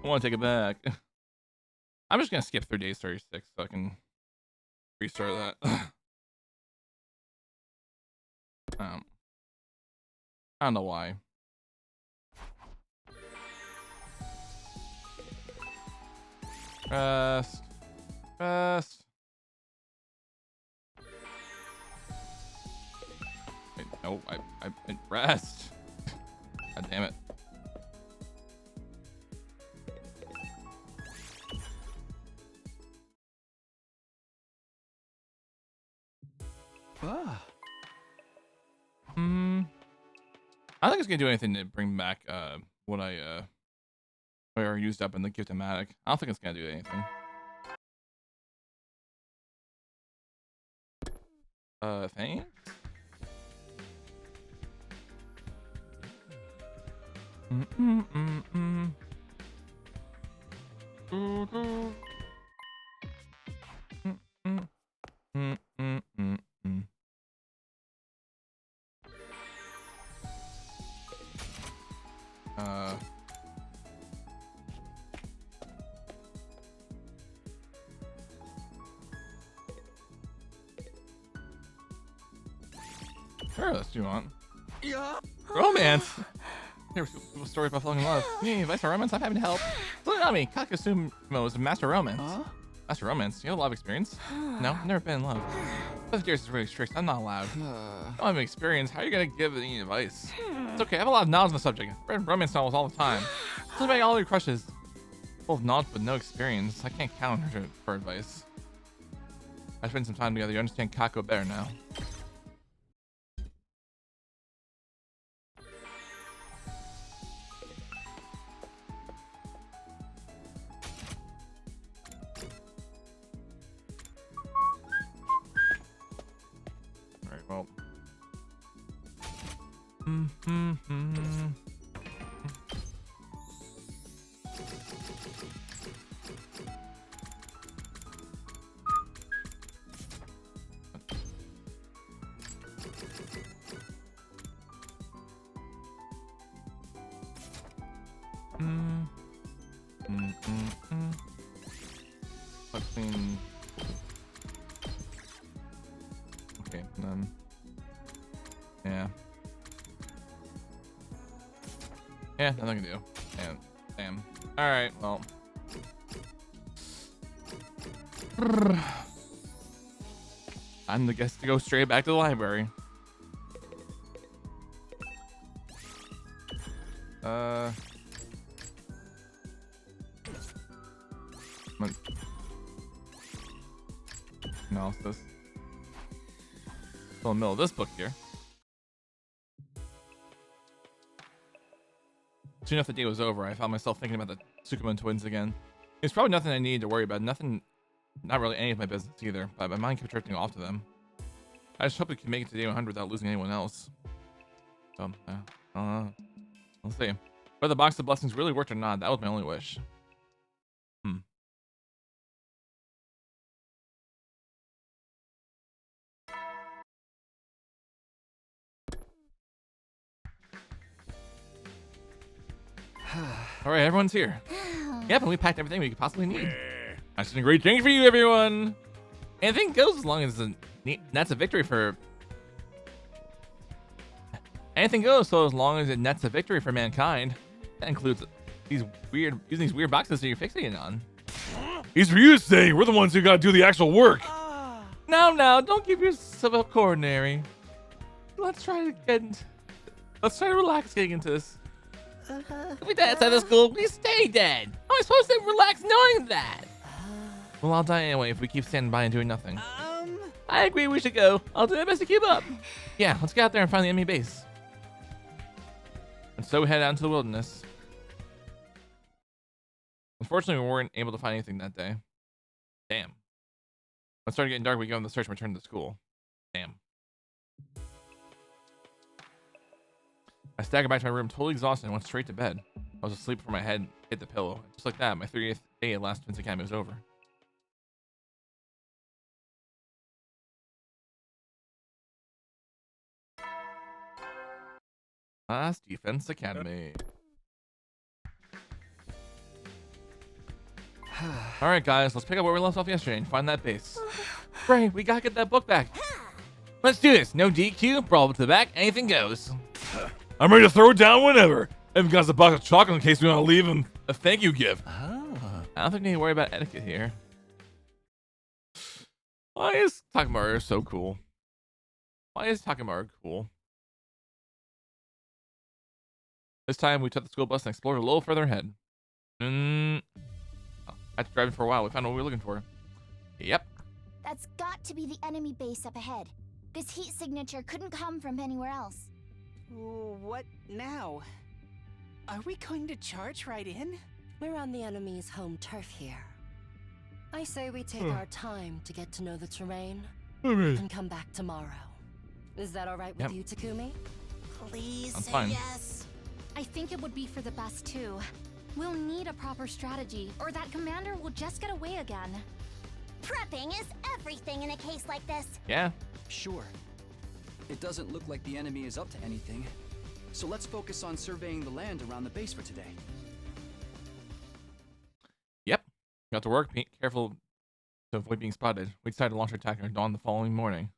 I want to take it back. I'm just gonna skip through day 36 so I can restart that. I don't know why. Rest. Wait, no, I didn't rest. God damn it. Ah. I don't think it's gonna do anything to bring back what I used up in the Gift-O-Matic. I don't think it's gonna do anything. Thanks. Sure, that's what you want. Yeah. Romance. Here's a story about falling in love. Me, advice for romance. I'm having to help. Look at me. Kakasumo is a master romance. Huh? Master romance. You have a lot of experience? No, I've never been in love. But Dearest is really strict. I'm not allowed. I don't have any experience. How are you gonna give any advice? It's okay. I have a lot of knowledge on the subject. I've read romance novels all the time. Just about all your crushes. Full of knowledge but no experience. I can't count on her for advice. I spent some time together. You understand Kako better now. Alright, well. Let's clean. Okay, then. Yeah. Yeah, nothing I can do. Damn. Alright, well. I'm the guest to go straight back to the library. Analysis. Still in the middle of this book here. Soon enough the day was over, I found myself thinking about the Tsukumo twins again. It's probably nothing I needed to worry about. Nothing, not really any of my business either, but my mind kept drifting off to them. I just hope we can make it to day 100 without losing anyone else. So, we'll see. Whether the box of blessings really worked or not, that was my only wish. All right, everyone's here. Yep, and we packed everything we could possibly need. That's a great thing for you, everyone. Anything goes as long as that's a victory for. Anything goes so as long as it nets a victory for mankind. That includes these weird boxes that you're fixating on. He's for you to say. We're the ones who gotta do the actual work. Now, don't give yourself up coordinary. Let's try to relax getting into this. If we die outside of school, we stay dead. How am I supposed to relax knowing that? Well, I'll die anyway if we keep standing by and doing nothing. I agree we should go. I'll do my best to keep up. Yeah, let's get out there and find the enemy base. And so we head out into the wilderness. Unfortunately, we weren't able to find anything that day. Damn. When it started getting dark, we go on the search and return to school. Damn. I staggered back to my room, totally exhausted, and went straight to bed. I was asleep before my head hit the pillow. Just like that, my 30th day at Last Defense Academy was over. Last Defense Academy. Alright guys, let's pick up where we left off yesterday and find that base. Right, we gotta get that book back. Let's do this. No DQ, brawl to the back, anything goes. I'm ready to throw it down whenever. Even got a box of chocolate in case we want to leave him a thank you gift. I don't think we need to worry about etiquette here. Why is Takamaru so cool? Why is Takamaru cool? This time we took the school bus and explored a little further ahead. After driving for a while, we found what we were looking for. Yep. That's got to be the enemy base up ahead. This heat signature couldn't come from anywhere else. What now? Are we going to charge right in? We're on the enemy's home turf here. I say we take our time to get to know the terrain and come back tomorrow. Is that all right with you, Takumi? Please I'm say fine. yes. I think it would be for the best too. We'll need a proper strategy, or that commander will just get away again. Prepping is everything in a case like this. Yeah. Sure. It doesn't look like the enemy is up to anything. So let's focus on surveying the land around the base for today. Yep. Got to work. Be careful to avoid being spotted. We decided to launch our attack at dawn the following morning.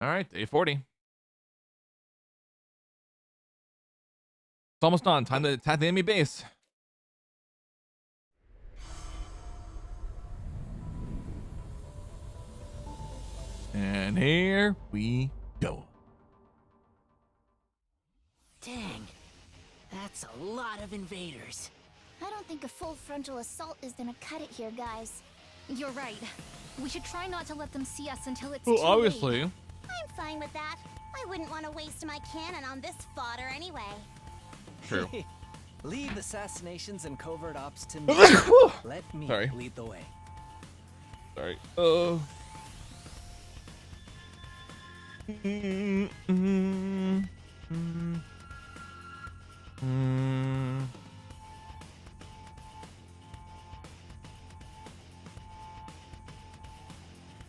All right, day 40. It's almost done. Time to attack the enemy base. And here we go. Dang, that's a lot of invaders. I don't think a full frontal assault is gonna cut it here, guys. You're right. We should try not to let them see us until it's Well, too obviously. late. I'm fine with that. I wouldn't want to waste my cannon on this fodder anyway. True. Leave assassinations and covert ops to me. Let me Sorry. lead the way. Sorry.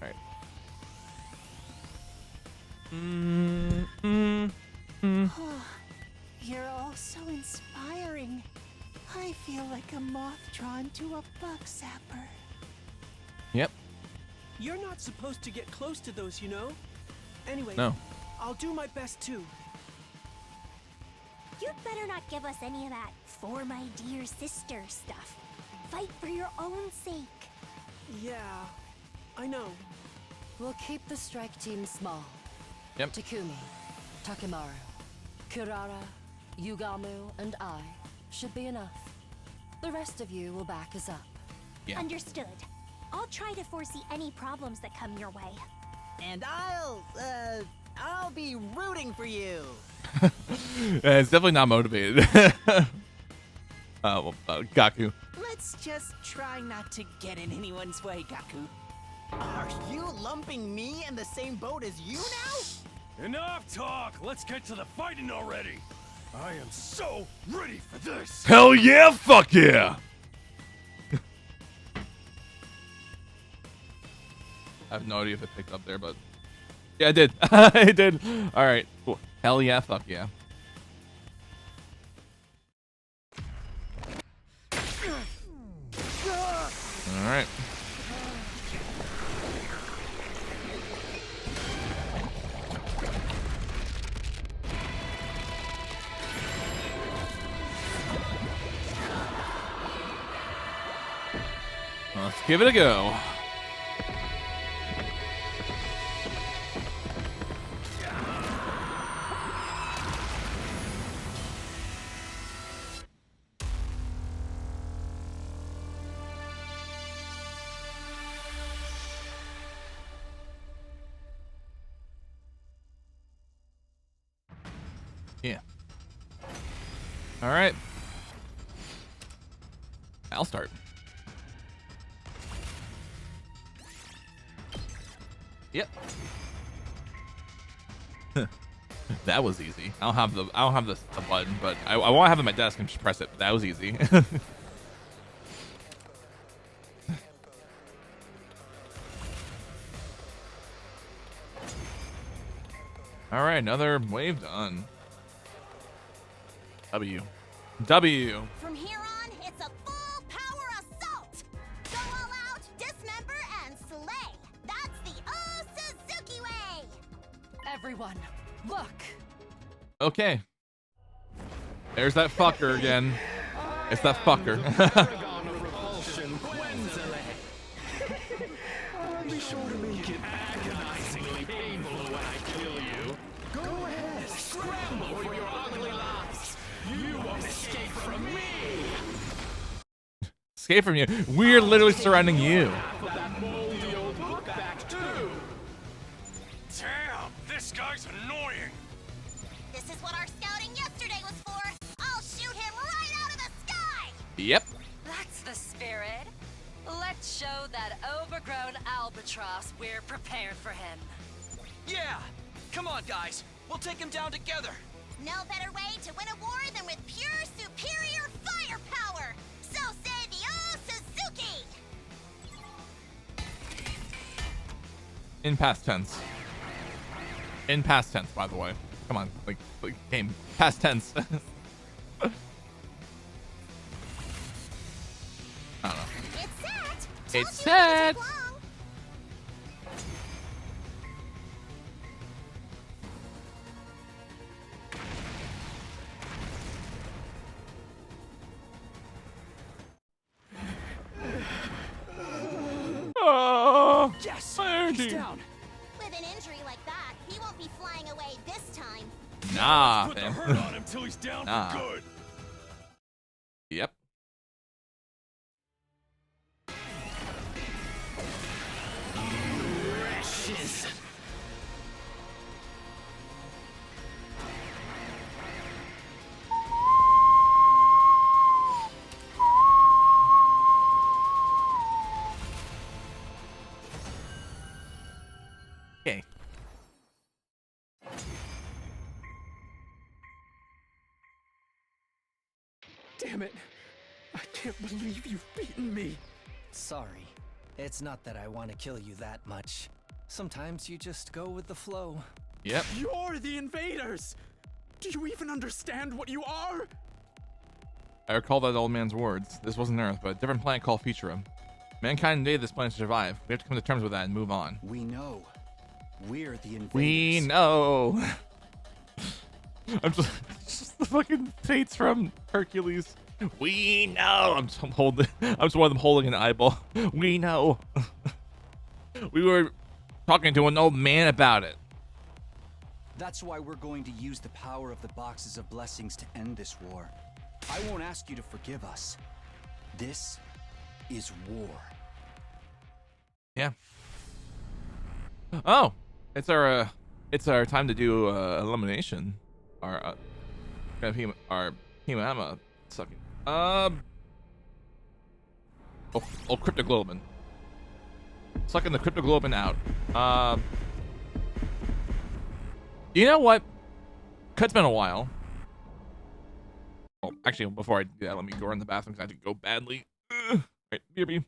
Alright. You're all so inspiring. I feel like a moth drawn to a bug zapper. Yep. You're not supposed to get close to those, you know? Anyway, No. I'll do my best too. You'd better not give us any of that for my dear sister stuff. Fight for your own sake. Yeah, I know. We'll keep the strike team small. Yep. Takumi, Takemaru, Kirara, Yugamu, and I should be enough. The rest of you will back us up. Yeah. Understood. I'll try to foresee any problems that come your way. And I'll be rooting for you. It's definitely not motivated. Gaku. Let's just try not to get in anyone's way, Gaku. Are you lumping me in the same boat as you now? Enough talk! Let's get to the fighting already! I am so ready for this! Hell yeah, fuck yeah! I have no idea if it picked up there, but yeah, I did. I did. All right. Cool. Hell yeah, fuck yeah. All right. Let's give it a go. Yeah. All right. I'll start. Yep. That was easy. I don't have the button, but I want to have it on my desk and just press it. But that was easy. All right, another wave done. W. From here on, it's a full power assault. Go all out, dismember, and slay. That's the O Suzuki way. Everyone, look. Okay. There's that fucker again. It's that fucker. Be sure to make it agonizingly painful when I kill you. Go ahead, scramble for your ugly lives. You won't escape from me. Escape from you. We're literally surrounding you. Damn, this guy's annoying. This is what our scouting yesterday was for. I'll shoot him right out of the sky. Yep. That's the spirit. Let's show that overgrown albatross we're prepared for him. Yeah! Come on, guys. We'll take him down together. No better way to win a war than with pure superior firepower. So say the O Suzuki. In past tense. In past tense, by the way. Come on, like game. Past tense. I don't know. It's set. It's set. attacking. down. With an injury like that, he won't be flying away this time. Nah, Put the fam. hurt on him till he's down Nah. for good. Yep. Precious. Okay. Damn it. I can't believe you've beaten me. Sorry. It's not that I want to kill you that much. Sometimes you just go with the flow. Yep. You're the invaders! Do you even understand what you are? I recall that old man's words. This wasn't Earth, but a different planet called Futurum. Mankind invaded this planet to survive. We have to come to terms with that and move on. We know. We're the invaders. We know. I'm just the fucking fates from Hercules. We know. I'm just one of them holding an eyeball. We know. We were talking to an old man about it. That's why we're going to use the power of the boxes of blessings to end this war. I won't ask you to forgive us. This is war. Yeah. Oh, it's our time to do elimination. Our Himama sucking. Cryptoglobin. Sucking the Cryptoglobin out. You know what? It's been a while. Well, actually, before I do that, let me go run the bathroom because I have to go badly. Right, BRB.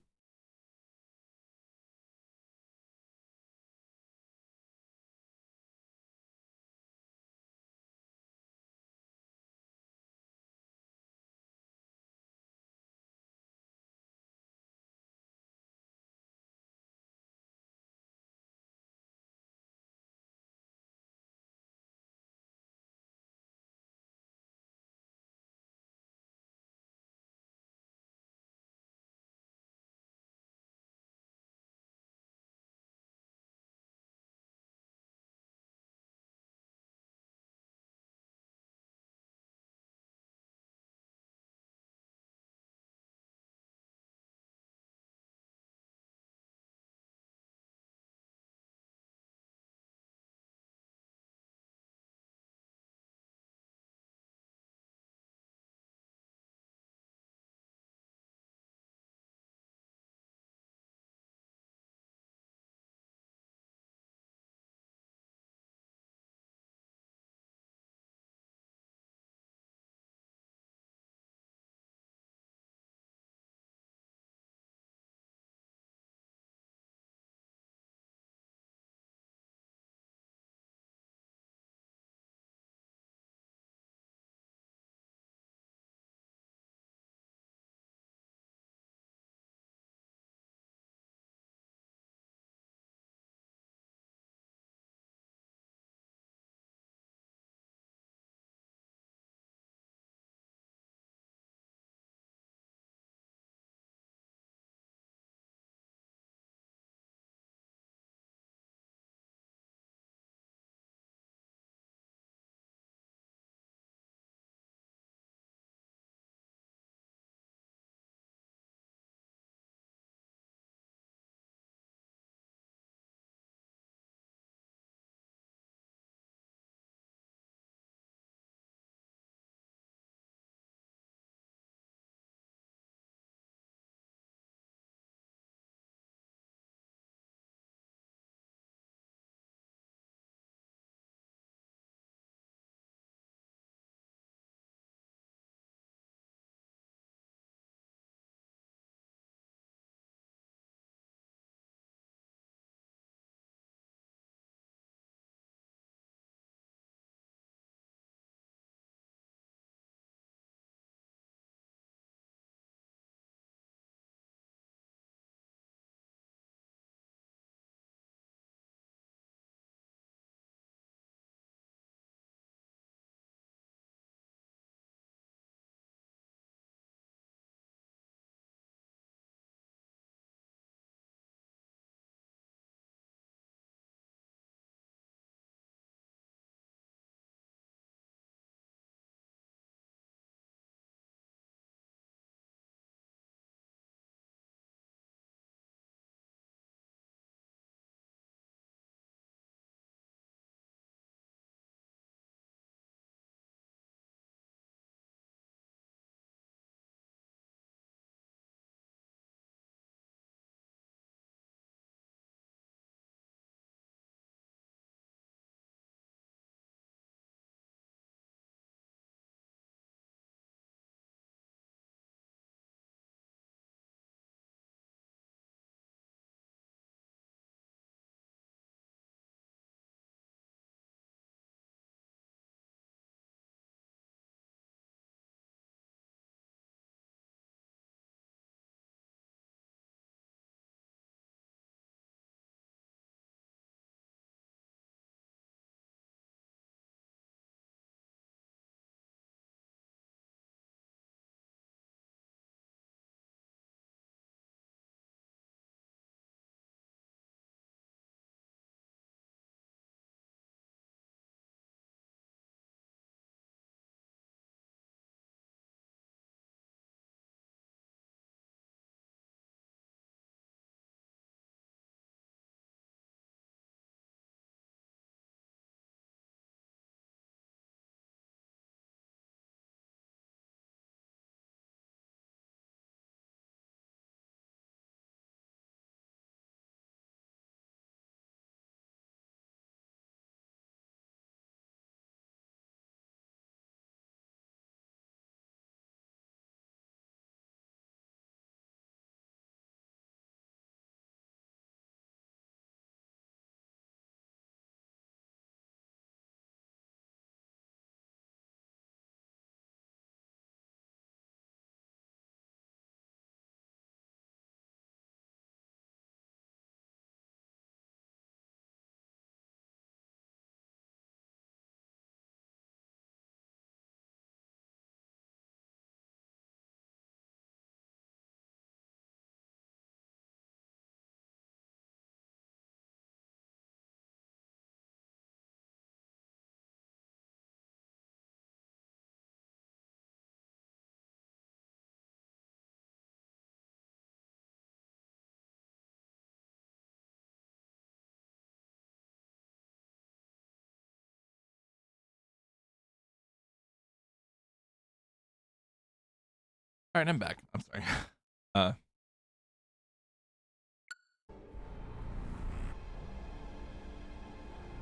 All right, I'm back. I'm sorry.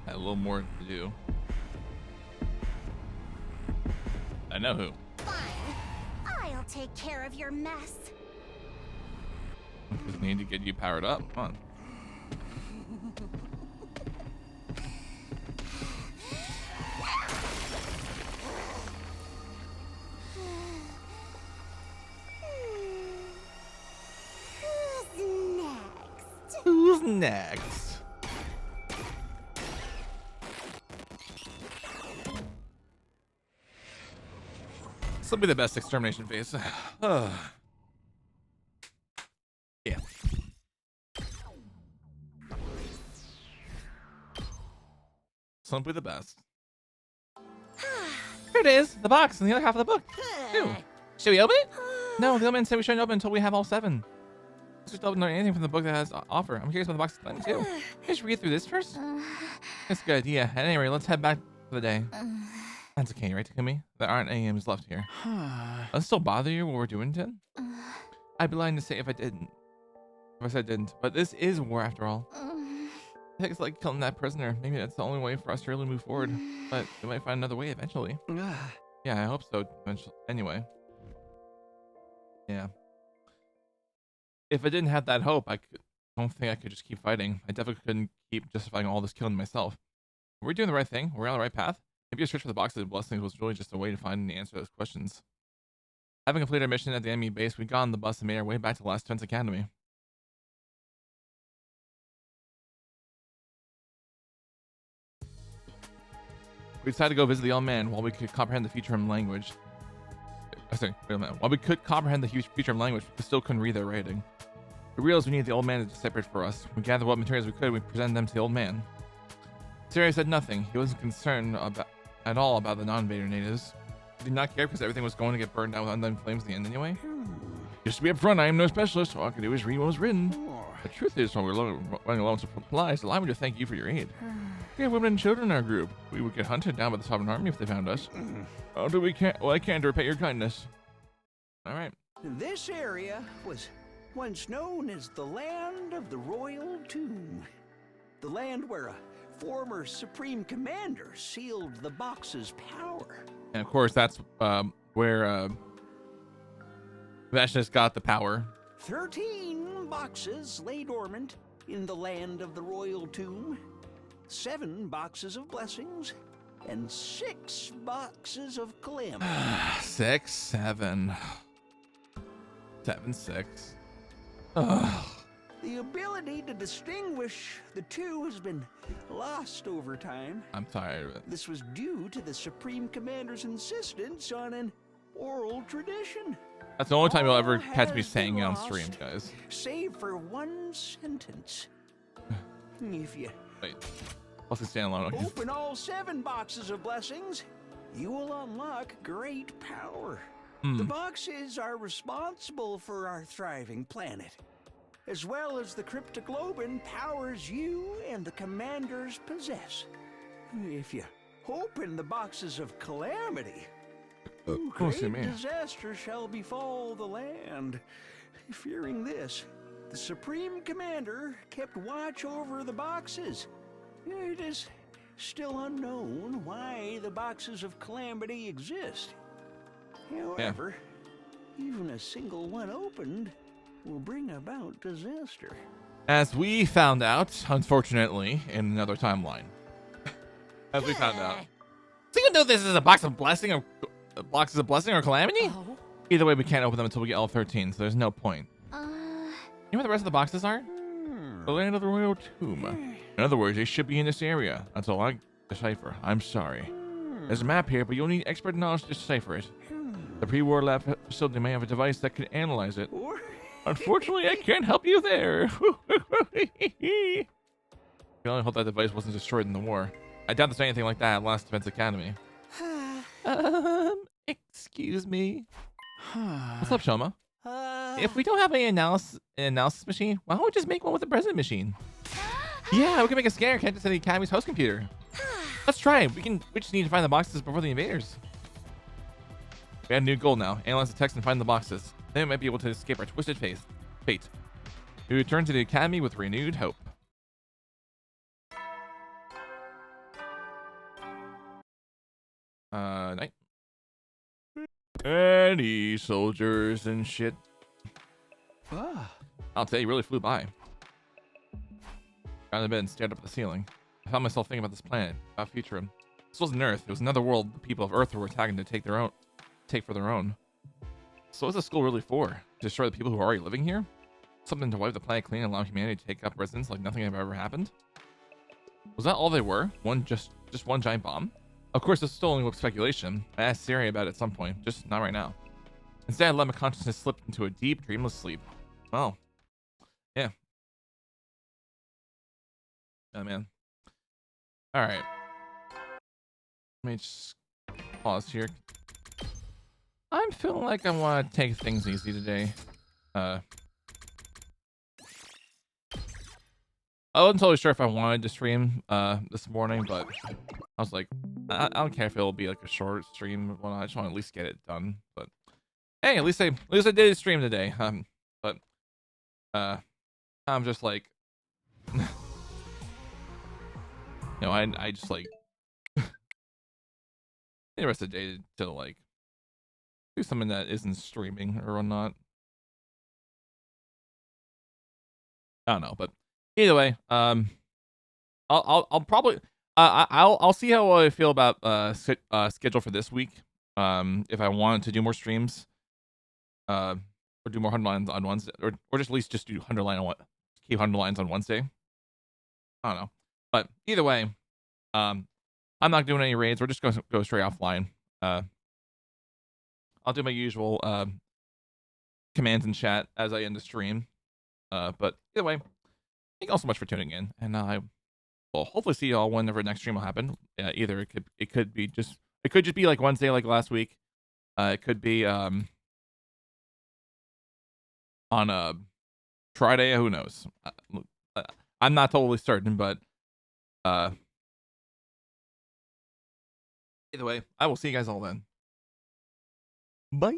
Had a little more to do. I know who. Fine. I'll take care of your mess. Just need to get you powered up. Come on. Who's next? This will be the best extermination phase. Yeah. Simply the best. Here it is, the box in the other half of the book. Ew. Should we open it? No, the old man said we shouldn't open until we have all 7. Let's just open anything from the book that has to offer. I'm curious what the box is planning too. Just read through this first. That's a good idea. At any rate, let's head back for the day. That's okay, right, Takumi? There aren't any AMs left here. Does it still bother you what we're doing, Tin? I'd be lying to say if I didn't. If I said didn't. But this is war after all. I think it's like killing that prisoner. Maybe that's the only way for us to really move forward. But we might find another way eventually. Yeah, I hope so. Eventually. Anyway. Yeah. If I didn't have that hope, don't think I could just keep fighting. I definitely couldn't keep justifying all this killing myself. We're doing the right thing. We're on the right path. Maybe a search for the boxes of blessings was really just a way to find the answer to those questions. Having completed our mission at the enemy base, we got on the bus and made our way back to Last Defense Academy. We decided to go visit the old man while we could comprehend the Futurum language. Sorry, wait a minute. While we could comprehend the Futurum language, we still couldn't read their writing. We realized we needed the old man to separate for us. We gathered what materials we could, we presented them to the old man. Siri said nothing. He wasn't concerned at all about the non-Vader natives. He did not care because everything was going to get burned down with undying flames at the end anyway. Just to be upfront, I am no specialist. All I can do is read what was written. The truth is, when we're running low on supplies, allow me to thank you for your aid. We have women and children in our group. We would get hunted down by the Sovereign Army if they found us. I can't repay your kindness. All right. This area was once known as the Land of the Royal Tomb. The land where a former Supreme Commander sealed the box's power. And of course, that's where Vashnis got the power. 13 boxes lay dormant in the Land of the Royal Tomb. 7 boxes of blessings. And 6 boxes of calamity. 6, 7. 7, 6. Ugh. The ability to distinguish the two has been lost over time. I'm tired of it. This was due to the Supreme Commander's insistence on an oral tradition. That's the only time you'll ever catch me saying it on stream, guys. Save for one sentence. If you wait, let's stand alone. Open all 7 boxes of blessings, you will unlock great power. The boxes are responsible for our thriving planet, as well as the Cryptoglobin powers you and the commanders possess. If you open the boxes of calamity, great disaster shall befall the land. Fearing this, the Supreme Commander kept watch over the boxes. It is still unknown why the boxes of calamity exist. However, even a single one opened will bring about disaster. As we found out, unfortunately, in another timeline. As we found out. So you know this is a box of blessing or boxes of blessing or calamity? Oh. Either way, we can't open them until we get all 13, so there's no point. You know what the rest of the boxes are? The Land of the Royal Tomb. In other words, they should be in this area. That's all I decipher. I'm sorry. There's a map here, but you'll need expert knowledge to decipher it. The pre-war lab facility may have a device that can analyze it. Unfortunately, I can't help you there. We only hope that device wasn't destroyed in the war. I doubt there's anything like that at Last Defense Academy. Excuse me. What's up, Shoma? If we don't have an analysis machine, why don't we just make one with a present machine? Yeah, we can make a scanner connected to the Academy's host computer. Let's try it. We just need to find the boxes before the invaders. We have a new goal now. Analyze the text and find the boxes. Then we might be able to escape our twisted fate. We return to the academy with renewed hope. Night. Any soldiers and shit. I'll tell you, really flew by. Got in bed and stared up at the ceiling. I found myself thinking about this planet, about Futurum. This wasn't Earth. It was another world the people of Earth were attacking to take for their own. So what's the school really for? To destroy the people who are already living here? Something to wipe the planet clean and allow humanity to take up residence like nothing had ever happened? Was that all they were? Just one giant bomb? Of course, this is still only speculation. I asked Siri about it at some point, just not right now. Instead, I let my consciousness slip into a deep, dreamless sleep. Well, yeah. Oh, man. All right. Let me just pause here. I'm feeling like I want to take things easy today. I wasn't totally sure if I wanted to stream this morning, but I was like, I don't care if it'll be like a short stream. Well, I just want to at least get it done. But hey, at least I did stream today. But I'm just like, you know, I just like the rest of the day to like do something that isn't streaming or whatnot. I don't know, but either way, I'll probably I'll see how I feel about schedule for this week. If I wanted to do more streams, or do more 100 lines on Wednesday, or just at least just do 100 lines on Wednesday. I don't know, but either way, I'm not doing any raids. We're just going to go straight offline. I'll do my usual commands in chat as I end the stream. But either way, thank you all so much for tuning in, and I will hopefully see you all whenever next stream will happen. Either it could just be like Wednesday, like last week. It could be on a Friday. Who knows? I'm not totally certain, but either way, I will see you guys all then. Bye.